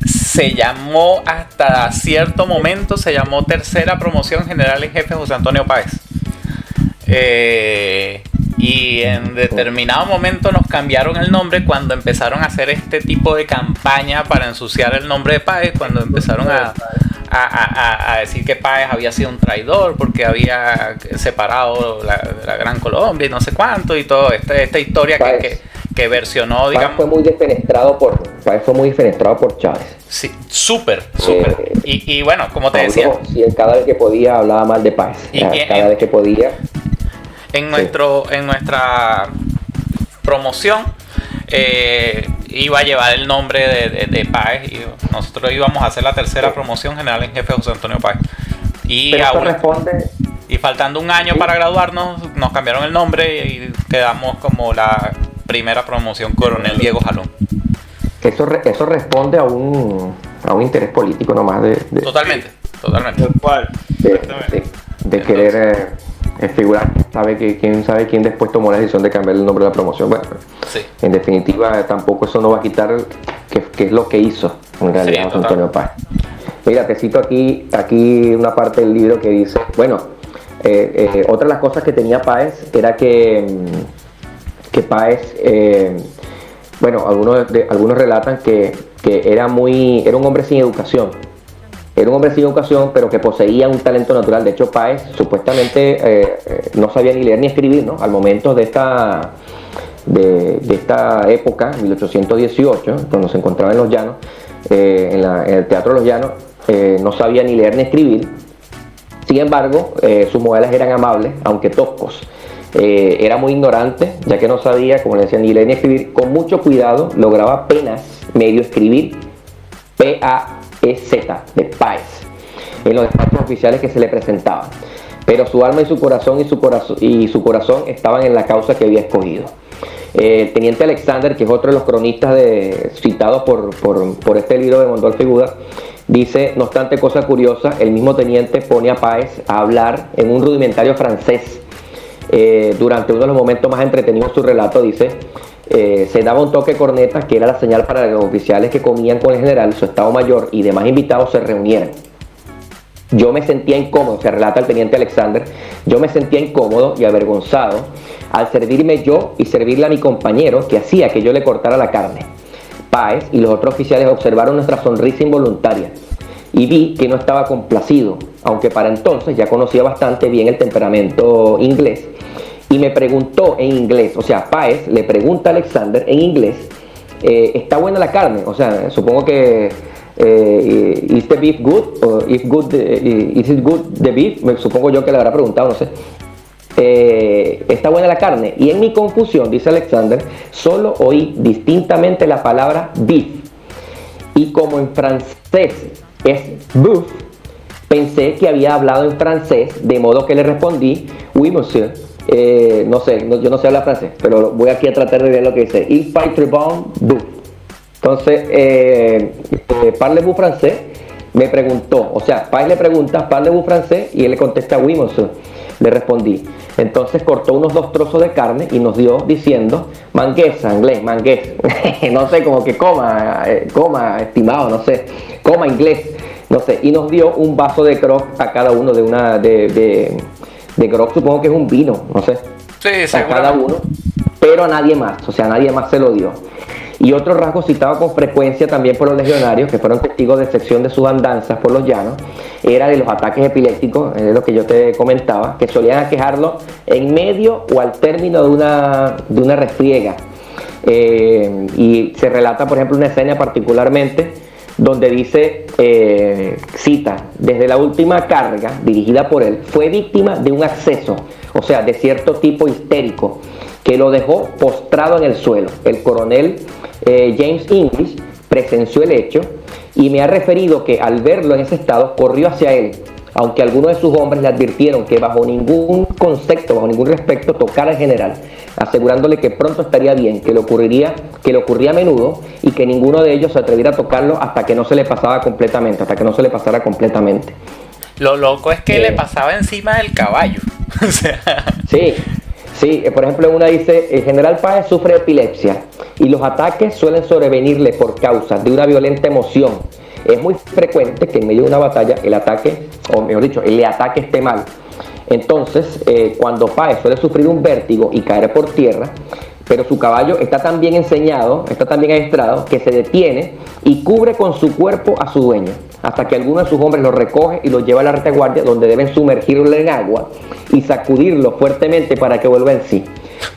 se llamó, hasta cierto momento, se llamó Tercera Promoción General en Jefe José Antonio Páez. Y en determinado momento nos cambiaron el nombre cuando empezaron a hacer este tipo de campaña para ensuciar el nombre de Páez, cuando empezaron a decir que Páez había sido un traidor porque había separado la Gran Colombia y no sé cuánto, y toda esta historia que versionó, digamos. Páez fue muy defenestrado por Chávez. Sí, súper. Y bueno, como te decía. Sí, cada vez que podía hablaba mal de Páez. Cada vez que podía. En nuestra promoción iba a llevar el nombre de Páez, y nosotros íbamos a hacer la tercera promoción general en jefe José Antonio Páez. Y faltando un año para graduarnos, nos cambiaron el nombre y quedamos como la primera promoción Coronel Diego Jalón. Eso responde a un interés político nomás Totalmente. De querer figurar. ¿Quién sabe quién después tomó la decisión de cambiar el nombre de la promoción? Bueno, sí. En definitiva, tampoco eso no va a quitar que es lo que hizo en realidad José Antonio Páez. Mira, te cito aquí una parte del libro que dice, bueno, otra de las cosas que tenía Páez era que Páez, bueno, algunos relatan que era un hombre sin educación. Era un hombre sin educación, pero que poseía un talento natural. De hecho, Páez supuestamente no sabía ni leer ni escribir, ¿no? Al momento de esta época, 1818, cuando se encontraba en Los Llanos, en el Teatro de Los Llanos, no sabía ni leer ni escribir. Sin embargo, sus modelos eran amables, aunque toscos. Era muy ignorante, ya que no sabía, como le decía, ni leer ni escribir. Con mucho cuidado lograba apenas medio escribir P-A-E-Z, de Páez, en los despachos oficiales que se le presentaban. Pero su alma y su corazón estaban en la causa que había escogido. El teniente Alexander, que es otro de los cronistas citados por este libro de Mondolfo y Buda, dice, no obstante, cosa curiosa, el mismo teniente pone a Páez a hablar en un rudimentario francés. Durante uno de los momentos más entretenidos de su relato, dice, se daba un toque de corneta que era la señal para los oficiales que comían con el general, su estado mayor y demás invitados se reunieran. Yo me sentía incómodo, se relata el teniente Alexander, yo me sentía incómodo y avergonzado al servirme yo y servirle a mi compañero que hacía que yo le cortara la carne. Páez y los otros oficiales observaron nuestra sonrisa involuntaria y vi que no estaba complacido, aunque para entonces ya conocía bastante bien el temperamento inglés, y me preguntó en inglés, o sea, Páez le pregunta a Alexander en inglés, ¿está buena la carne? O sea, supongo que ¿is the beef good? O is it good the beef? Supongo yo que le habrá preguntado, no sé. ¿Está buena la carne? Y en mi confusión, dice Alexander, solo oí distintamente la palabra beef, y como en francés es boeuf, pensé que había hablado en francés, de modo que le respondí, oui monsieur. No sé, yo no sé hablar francés, pero voy aquí a tratar de ver lo que dice. Il fait très bon boeuf. Entonces, parlez-vous francés, me preguntó, o sea, Páez le pregunta, parlez-vous francés, y él le contesta, oui monsieur, le respondí. Entonces cortó unos 2 trozos de carne y nos dio diciendo, manguesa, inglés, mangués, no sé, como que coma, estimado, no sé, coma inglés, no sé, y nos dio un vaso de grog a cada uno de grog, supongo que es un vino, no sé, sí, a cada uno, pero a nadie más, o sea, a nadie más se lo dio. Y otro rasgo citado con frecuencia también por los legionarios, que fueron testigos de sección de sus andanzas por los llanos, era de los ataques epilépticos, es lo que yo te comentaba, que solían aquejarlo en medio o al término de una refriega. Y se relata, por ejemplo, una escena particularmente donde dice, cita, desde la última carga dirigida por él, fue víctima de un acceso, o sea, de cierto tipo histérico, que lo dejó postrado en el suelo. El coronel James English presenció el hecho y me ha referido que al verlo en ese estado corrió hacia él, aunque algunos de sus hombres le advirtieron que bajo ningún concepto, bajo ningún respecto, tocara al general, asegurándole que pronto estaría bien, que le ocurría a menudo y que ninguno de ellos se atreviera a tocarlo hasta que no se le pasara completamente. Lo loco es que le pasaba encima del caballo. O sea... Sí, por ejemplo, en una dice, el general Páez sufre epilepsia y los ataques suelen sobrevenirle por causa de una violenta emoción. Es muy frecuente que en medio de una batalla el ataque, o mejor dicho, el ataque esté mal. Entonces, cuando Páez suele sufrir un vértigo y caer por tierra, pero su caballo está tan bien enseñado, está tan bien adiestrado, que se detiene y cubre con su cuerpo a su dueño, hasta que alguno de sus hombres lo recoge y lo lleva a la retaguardia, donde deben sumergirlo en agua y sacudirlo fuertemente para que vuelva en sí.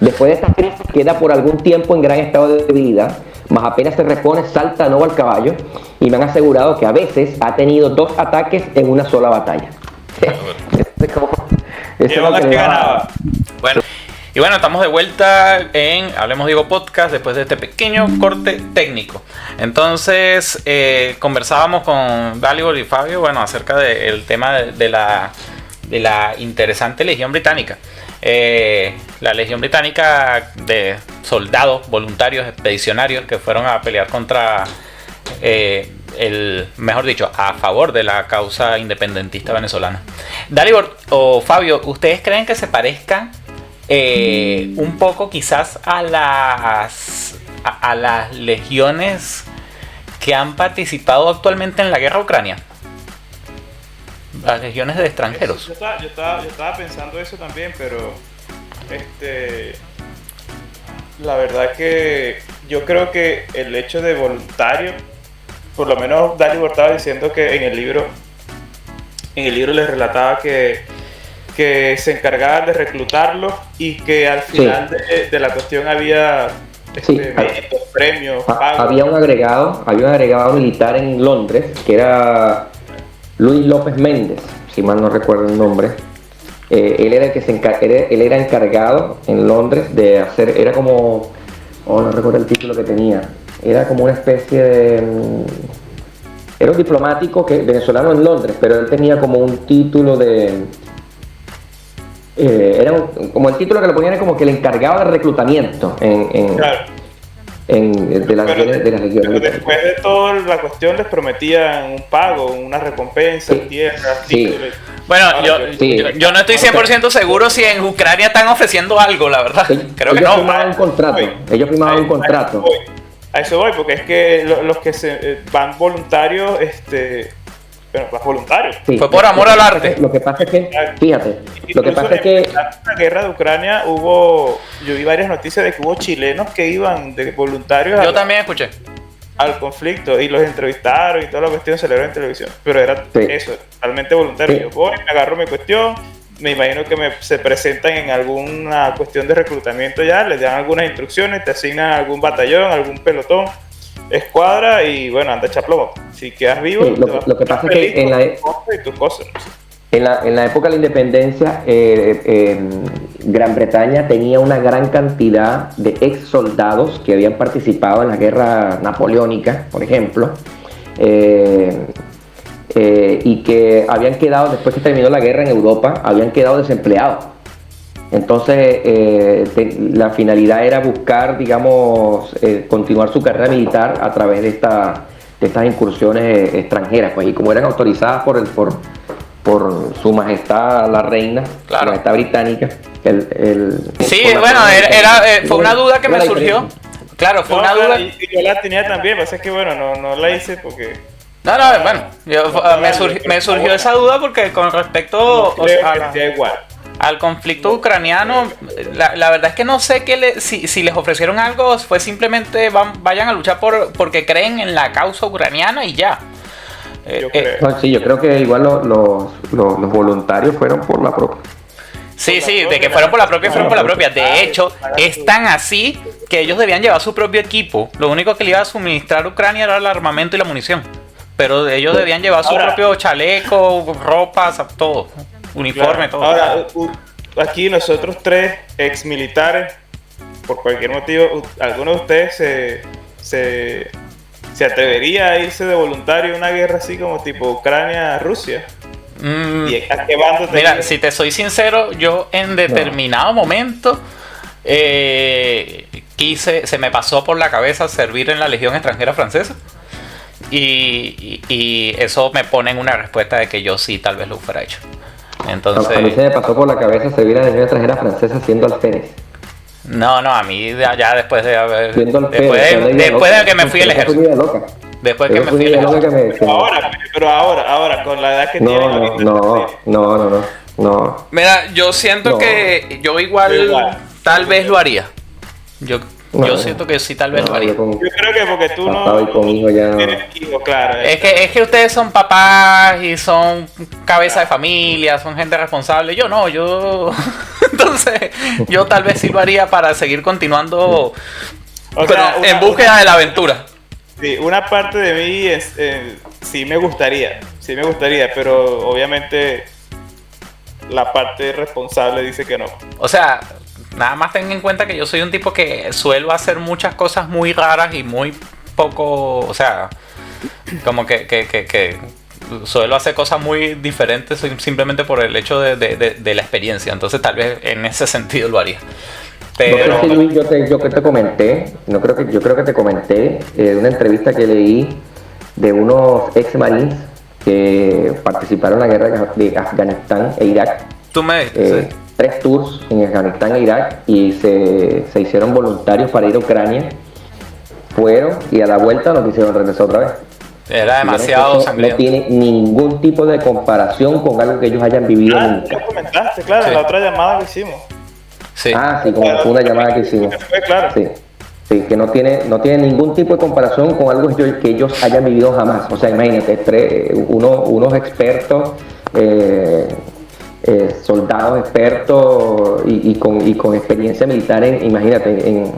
Después de esta crisis queda por algún tiempo en gran estado de debilidad, mas apenas se repone salta de nuevo al caballo y me han asegurado que a veces ha tenido 2 ataques en una sola batalla. Bueno, y bueno, estamos de vuelta en Hablemos Diego Podcast después de este pequeño corte técnico. Entonces, conversábamos con Dalibor y Fabio, bueno, acerca del tema de la interesante Legión Británica. La Legión Británica de soldados voluntarios expedicionarios que fueron a pelear contra mejor dicho, a favor de la causa independentista venezolana. Dalibor o Fabio, ¿ustedes creen que se parezcan un poco quizás a las legiones que han participado actualmente en la guerra a Ucrania? Las legiones de extranjeros. Yo estaba pensando eso también, pero la verdad que yo creo que el hecho de voluntario, por lo menos Dalibor estaba diciendo que en el libro les relataba que se encargaban de reclutarlos y que al final de la cuestión había méritos, premios, pagos. Había un agregado militar en Londres que era Luis López Méndez, si mal no recuerdo el nombre. Él era el que él era encargado en Londres de hacer, era como, no recuerdo el título que tenía, era como una especie de, era un diplomático venezolano en Londres, pero él tenía como un título de, como el título que le ponían como que el encargado de reclutamiento claro. de las legiones. Pero después de toda la cuestión les prometían un pago, una recompensa, tierras, títulos. Bueno, yo no estoy 100% seguro si en Ucrania están ofreciendo algo, la verdad. Creo que no. Ellos firmaban un contrato. A eso voy, porque es que los que se van voluntarios, vas voluntario. Sí, fue por amor al arte. Lo que pasa es que, fíjate, en la guerra de Ucrania yo vi varias noticias de que hubo chilenos que iban de voluntarios. Yo también escuché. Al conflicto y los entrevistaron y toda la cuestión se le en televisión, pero era eso, totalmente voluntario. Sí. Yo voy, me agarro mi cuestión, me imagino que se presentan en alguna cuestión de reclutamiento ya, les dan algunas instrucciones, te asignan algún batallón, algún pelotón, escuadra y bueno, anda echa plomo. Si quedas vivo, sí, lo que pasa es que en la época de la independencia, Gran Bretaña tenía una gran cantidad de ex soldados que habían participado en la guerra napoleónica, por ejemplo, y que habían quedado, después que terminó la guerra en Europa, habían quedado desempleados. Entonces, la finalidad era buscar, digamos, continuar su carrera militar a través de estas incursiones extranjeras, pues, y como eran autorizadas por su majestad la reina, claro, la majestad británica. Fue una duda que me surgió. Claro, fue una duda. Y yo la tenía también, pasa es que bueno, no la hice porque... me surgió esa duda porque con respecto a al conflicto ucraniano, la verdad es que no sé si les ofrecieron algo, fue simplemente vayan a luchar porque creen en la causa ucraniana y ya. Sí, yo creo que igual los voluntarios fueron por la propia. Sí, de que fueron por la propia. De hecho, es tan así que ellos debían llevar su propio equipo. Lo único que le iba a suministrar a Ucrania era el armamento y la munición. Pero ellos debían llevar su propio chaleco, ropa, todo. Uniforme, todo. Ahora, aquí nosotros 3 ex militares, por cualquier motivo, ¿alguno de ustedes se atrevería a irse de voluntario a una guerra así como tipo Ucrania-Rusia? ¿Y a qué bando te Mira, irías? si te soy sincero, yo en determinado momento se me pasó por la cabeza servir en la Legión Extranjera Francesa. Y eso me pone en una respuesta de que yo sí tal vez lo hubiera hecho. Entonces, A mí se me pasó por la cabeza servir en la Legión Extranjera Francesa siendo alférez. no, a mí ya después de haber... Siendo Después de que me fui al ejército. Después que me fui al ejército. Pero ahora, con la edad que tiene ahorita, No. Mira, yo siento que yo igual tal vez lo haría. Yo siento que sí, tal vez lo haría. yo creo que porque tú Papá y con hijo ya. tienes hijos, claro. Es que ustedes son papás y son cabeza de familia, son gente responsable. Yo no, entonces yo tal vez sí lo haría para seguir continuando en búsqueda de la aventura. Sí, una parte de mí sí me gustaría, pero obviamente la parte responsable dice que no. O sea, nada más ten en cuenta que yo soy un tipo que suelo hacer muchas cosas muy raras y muy poco, o sea, como que suelo hacer cosas muy diferentes simplemente por el hecho de la experiencia. Entonces tal vez en ese sentido lo haría. Pero... No sé si, Luis, yo que te comenté, yo creo que te comenté una entrevista que leí de unos ex marines que participaron en la guerra de Afganistán e Irak. Tú me dijiste, sí. 3 tours en Afganistán e Irak y se hicieron voluntarios para ir a Ucrania. Fueron y a la vuelta no quisieron regresar otra vez. Era demasiado sangriento. No tiene ningún tipo de comparación con algo que ellos hayan vivido nunca. Lo comentaste, claro, en la otra llamada que hicimos. Sí. Sí, como fue una llamada que hicimos. Claro. Sí, que no tiene ningún tipo de comparación con algo que ellos hayan vivido jamás. O sea, imagínate, unos expertos, soldados expertos y con experiencia militar, imagínate,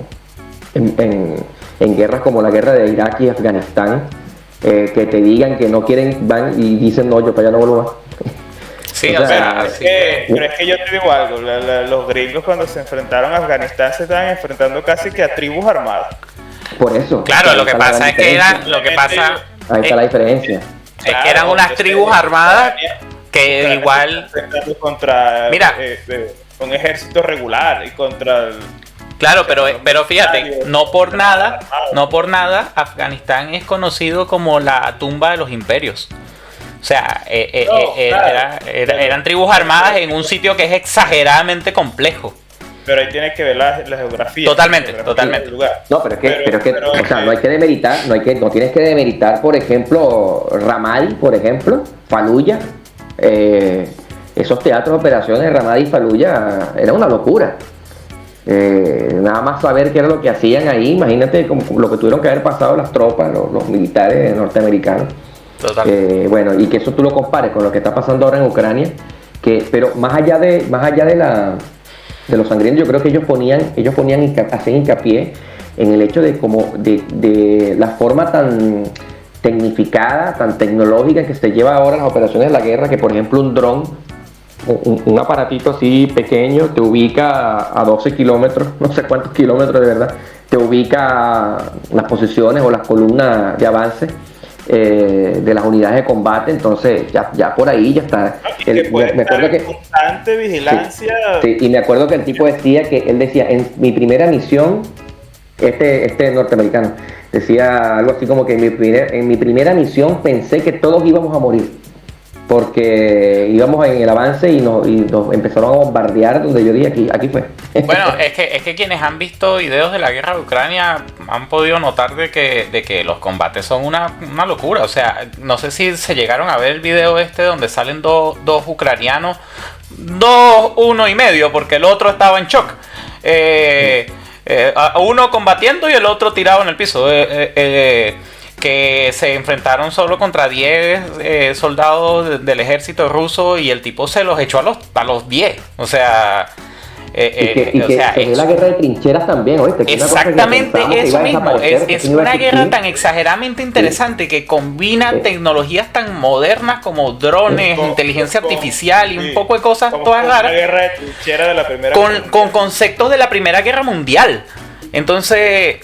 en guerras como la guerra de Irak y Afganistán, que te digan que no quieren, van y dicen, no, yo para allá no vuelvo más. Sí, pero es que yo te digo algo, los gringos cuando se enfrentaron a Afganistán se estaban enfrentando casi que a tribus armadas. Por eso. Claro, lo que pasa es que ahí está la diferencia. Es que eran unas tribus armadas que igual... Contra Mira, un ejército regular y contra... Claro, pero fíjate, no por nada, Afganistán es conocido como la tumba de los imperios. O sea, eran tribus armadas en un sitio que es exageradamente complejo. Pero ahí tienes que ver la geografía. Totalmente. Del lugar. No, pero es que o sea, no hay que demeritar, no tienes que demeritar, por ejemplo, Ramadi, por ejemplo, Fallujah, esos teatros de operaciones, Ramadi y Fallujah, era una locura. Nada más saber qué era lo que hacían ahí, imagínate lo que tuvieron que haber pasado las tropas, los militares norteamericanos. Bueno, y que eso tú lo compares con lo que está pasando ahora en Ucrania, pero más allá de los sangrientos, yo creo que hacían hincapié en el hecho de la forma tan tecnificada, tan tecnológica que se lleva ahora las operaciones de la guerra, que por ejemplo un dron, un aparatito así pequeño, te ubica a 12 kilómetros, no sé cuántos kilómetros de verdad, te ubica las posiciones o las columnas de avance de las unidades de combate. Entonces ya por ahí ya está. Me acuerdo que constante vigilancia. Sí, y me acuerdo que el tipo decía él decía, en mi primera misión, este norteamericano decía algo así como que en mi primera misión pensé que todos íbamos a morir porque íbamos en el avance y nos empezaron a bombardear, donde yo dije aquí fue. Bueno, es que quienes han visto videos de la guerra de Ucrania han podido notar de que los combates son una locura. O sea, no sé si se llegaron a ver el video donde salen dos ucranianos 2, 1,5, porque el otro estaba en shock. Uno combatiendo y el otro tirado en el piso. Que se enfrentaron solo contra 10 soldados del ejército ruso y el tipo se los echó a los 10. O sea... es la guerra de trincheras también, ¿oíste? Exactamente eso mismo. Es una guerra tan exageradamente interesante que combina tecnologías tan modernas como drones, inteligencia artificial y un poco de cosas todas raras. Una guerra de trincheras de la primera con conceptos de la Primera Guerra Mundial. Entonces,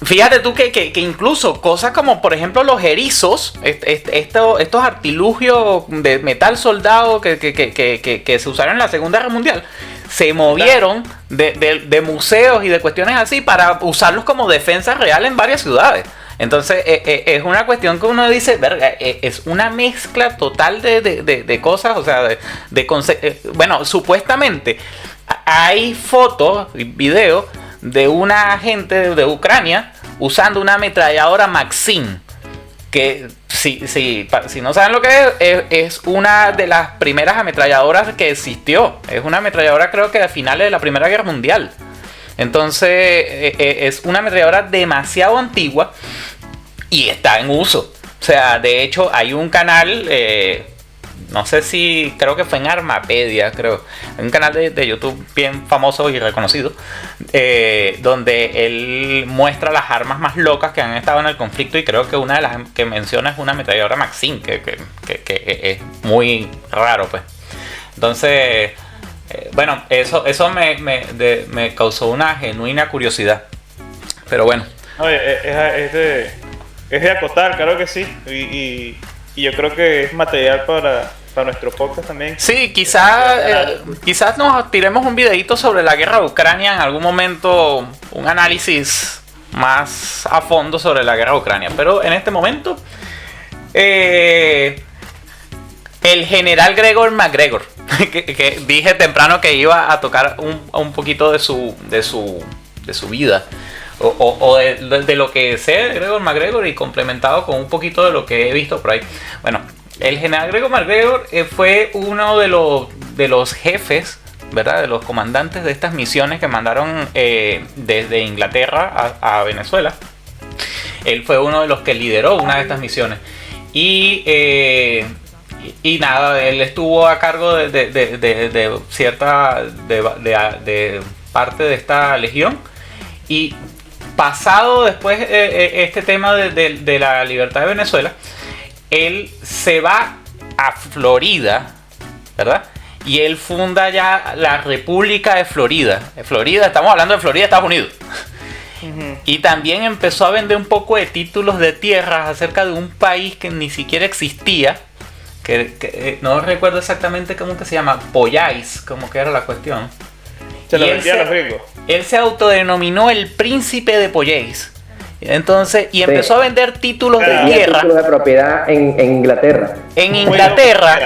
fíjate tú que incluso cosas como, por ejemplo, los erizos, estos artilugios de metal soldado que se usaron en la Segunda Guerra Mundial, se movieron de museos y de cuestiones así para usarlos como defensa real en varias ciudades. Entonces es una cuestión que uno dice, verga, es una mezcla total de cosas, o sea, bueno, supuestamente hay fotos y videos de una gente de Ucrania usando una ametralladora Maxim, que si no saben lo que es una de las primeras ametralladoras que existió. Es una ametralladora, creo que a finales de la Primera Guerra Mundial. Entonces es una ametralladora demasiado antigua y está en uso. O sea, de hecho hay un canal, no sé si, creo que fue en Armapedia, creo. Hay un canal de YouTube bien famoso y reconocido, donde él muestra las armas más locas que han estado en el conflicto, y creo que una de las que menciona es una ametralladora Maxim, que es muy raro, pues. Entonces, bueno, eso me causó una genuina curiosidad. Pero bueno. Es de acotar, claro que sí. Y yo creo que es material para nuestro podcast también. Sí, quizás nos tiremos un videito sobre la guerra de Ucrania en algún momento, un análisis más a fondo sobre la guerra de Ucrania. Pero en este momento, el general Gregor MacGregor, que dije temprano que iba a tocar un poquito de su vida. O de lo que sé de Gregor MacGregor, y complementado con un poquito de lo que he visto por ahí. Bueno, el general Gregor MacGregor fue uno de los jefes, ¿verdad? De los comandantes de estas misiones que mandaron desde Inglaterra a Venezuela. Él fue uno de los que lideró una de estas misiones. Y nada, él estuvo a cargo de cierta de parte de esta legión. Y pasado después este tema de la libertad de Venezuela, él se va a Florida, ¿verdad? Y él funda ya la República de Florida. Florida, estamos hablando de Florida, Estados Unidos. Uh-huh. Y también empezó a vender un poco de títulos de tierras acerca de un país que ni siquiera existía, que no recuerdo exactamente cómo que se llama, Pollais, como que era la cuestión. Se lo vendía a los gringos. Él se autodenominó el príncipe de Pollais. Entonces, y empezó a vender títulos de tierra. Títulos de propiedad en Inglaterra. En Inglaterra.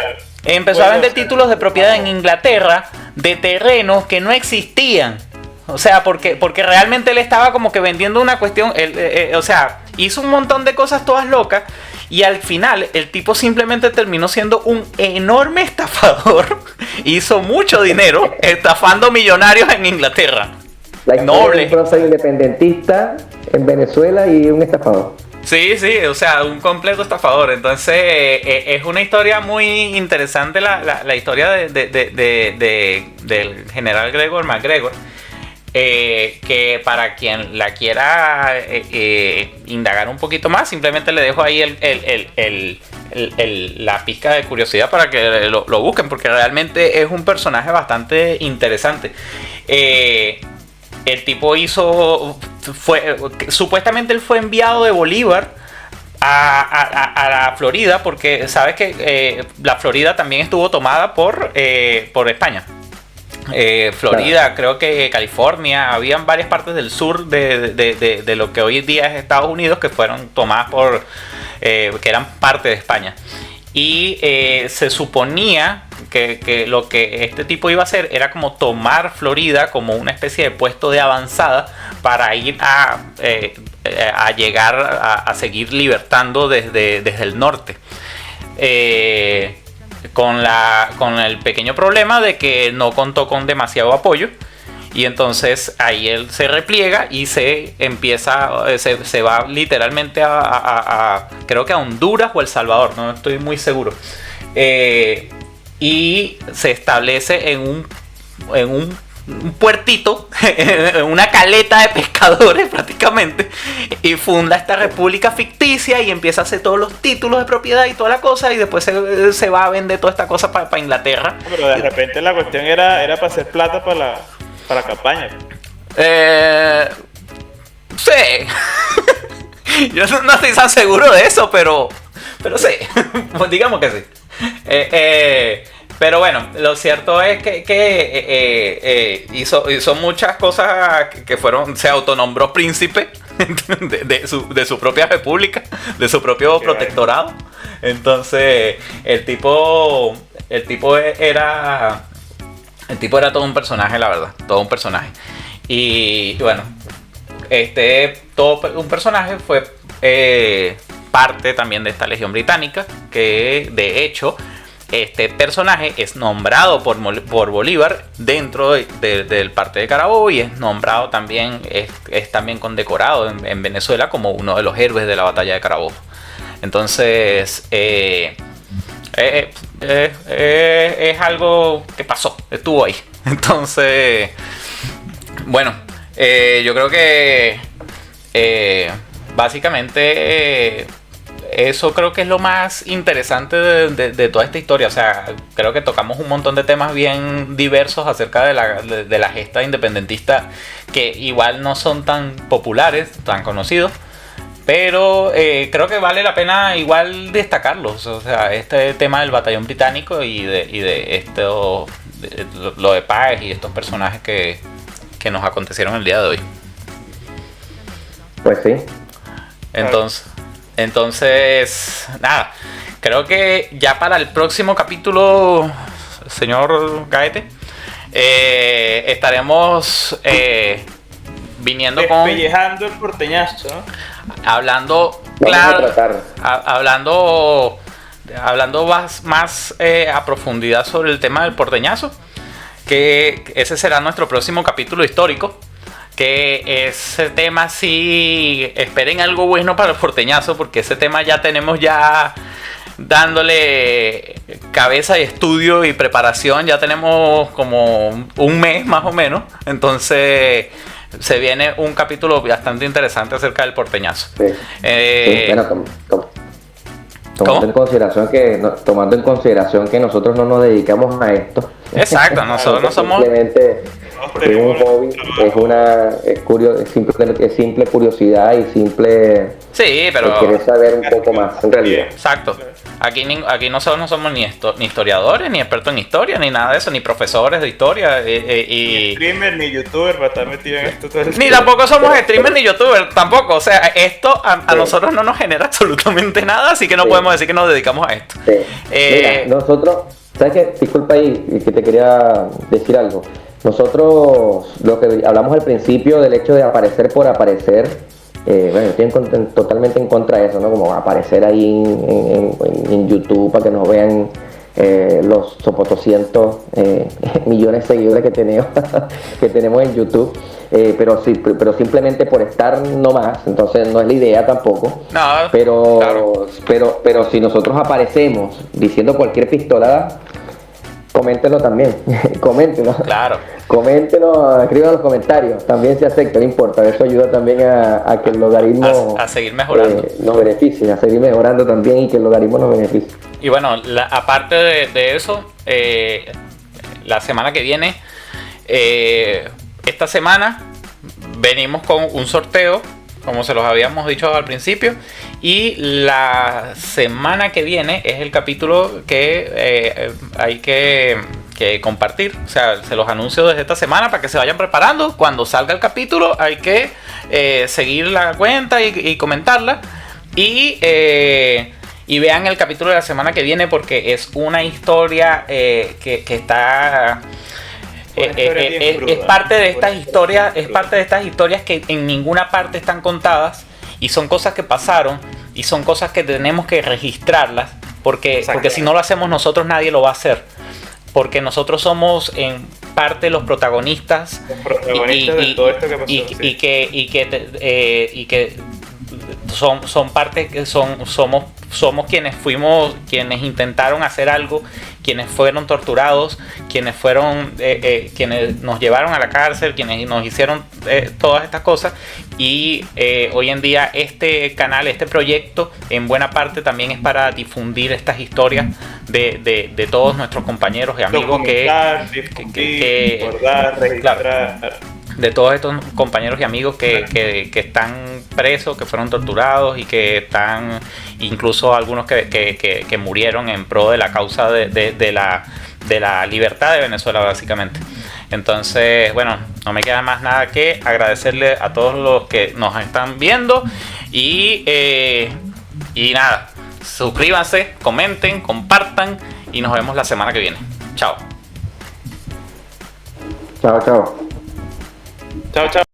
Empezó a vender títulos de propiedad en Inglaterra de terrenos que no existían. O sea, porque realmente él estaba como que vendiendo una cuestión. O sea, hizo un montón de cosas todas locas. Y al final, el tipo simplemente terminó siendo un enorme estafador. Hizo mucho dinero estafando millonarios en Inglaterra. Noble. Un prócer independentista en Venezuela y un estafador. Sí, o sea, un completo estafador. Entonces, es una historia muy interesante la historia del general Gregor MacGregor. Que para quien la quiera indagar un poquito más, simplemente le dejo ahí la pizca de curiosidad para que lo busquen, porque realmente es un personaje bastante interesante. El tipo supuestamente él fue enviado de Bolívar a la Florida, porque sabes que la Florida también estuvo tomada por España. Florida, creo que California, habían varias partes del sur de lo que hoy día es Estados Unidos que fueron tomadas que eran parte de España. Y se suponía que lo que este tipo iba a hacer era como tomar Florida como una especie de puesto de avanzada para ir a llegar a seguir libertando desde el norte. con el pequeño problema de que no contó con demasiado apoyo. Y entonces ahí él se repliega y se va literalmente creo que a Honduras o El Salvador, no estoy muy seguro. Y se establece en un puertito, en una caleta de pescadores prácticamente, y funda esta república ficticia y empieza a hacer todos los títulos de propiedad y toda la cosa, y después se va a vender toda esta cosa para Inglaterra. Pero de repente la cuestión era para hacer plata para la campaña. Sí. Yo no estoy tan seguro de eso, pero sí. Digamos que sí. Pero bueno, lo cierto es que hizo muchas cosas que fueron, se autonombró príncipe de su propia república, de su propio protectorado. Entonces, el tipo era todo un personaje, la verdad, todo un personaje. Y bueno, todo un personaje fue parte también de esta Legión Británica, que de hecho este personaje es nombrado por Bolívar dentro del Parte de Carabobo, y es nombrado también, es también condecorado en Venezuela como uno de los héroes de la batalla de Carabobo. Entonces es algo que pasó, estuvo ahí. Entonces, bueno, yo creo que básicamente eso creo que es lo más interesante de toda esta historia. O sea, creo que tocamos un montón de temas bien diversos acerca de la gesta independentista, que igual no son tan populares, tan conocidos, pero creo que vale la pena igual destacarlos. O sea, este tema del batallón británico y de esto, lo de Páez y estos personajes que nos acontecieron el día de hoy. Pues sí. Entonces, nada, creo que ya para el próximo capítulo, señor Gaete, estaremos viniendo despellejando el porteñazo, ¿no? Hablando, claro, hablando más a profundidad sobre el tema del porteñazo, que ese será nuestro próximo capítulo histórico. Que ese tema sí, esperen algo bueno para el porteñazo, porque ese tema ya tenemos dándole cabeza y estudio y preparación, ya tenemos como un mes más o menos. Entonces se viene un capítulo bastante interesante acerca del porteñazo. Sí. Bueno, tomando en consideración que nosotros no nos dedicamos a esto. Exacto, nosotros no somos... Simplemente es un hobby, es simple curiosidad y simple... Sí, pero... querer saber un poco más, en realidad. Exacto. Aquí nosotros no somos ni historiadores, ni expertos en historia, ni nada de eso, ni profesores de historia. Ni streamer, ni youtuber para estar metido en esto todo el Ni tampoco somos streamers ni youtubers, tampoco. O sea, esto a nosotros no nos genera absolutamente nada, así que no podemos decir que nos dedicamos a esto. Sí. Mira, nosotros... ¿Sabes qué? Disculpa ahí, que te quería decir algo. Nosotros, lo que hablamos al principio del hecho de aparecer por aparecer, bueno, estoy totalmente en contra de eso, ¿no? Como aparecer ahí en YouTube para que nos vean los sopotoscientos millones de seguidores que tenemos en YouTube. Pero simplemente por estar nomás, entonces no es la idea tampoco. No, pero, claro. pero si nosotros aparecemos diciendo cualquier pistolada, coméntenlo también. Coméntenlo. Claro. Coméntenlo, escriban en los comentarios. También se acepta, no importa. Eso ayuda también a que el logaritmo a seguir mejorando. Nos beneficie, a seguir mejorando también y que el logaritmo nos beneficie. Y bueno, aparte de eso, la semana que viene, esta semana venimos con un sorteo, como se los habíamos dicho al principio, y la semana que viene es el capítulo que hay que compartir. O sea, se los anuncio desde esta semana para que se vayan preparando. Cuando salga el capítulo hay que seguir la cuenta y comentarla, y vean el capítulo de la semana que viene, porque es una historia que está... es parte de estas historias que en ninguna parte están contadas, y son cosas que pasaron y son cosas que tenemos que registrarlas porque si no lo hacemos nosotros, nadie lo va a hacer. Porque nosotros somos en parte los protagonistas, de todo esto que pasó. Y que son parte, somos quienes quienes intentaron hacer algo, quienes fueron torturados, quienes nos llevaron a la cárcel, quienes nos hicieron todas estas cosas. Y hoy en día este canal, este proyecto, en buena parte también es para difundir estas historias de todos nuestros compañeros y amigos de todos estos compañeros y amigos que están presos, que fueron torturados y que están, incluso algunos que murieron en pro de la causa de la libertad de Venezuela, básicamente. Entonces, bueno, no me queda más nada que agradecerle a todos los que nos están viendo y nada, suscríbanse, comenten, compartan y nos vemos la semana que viene. Chao. Chao, chao. Chao, chao.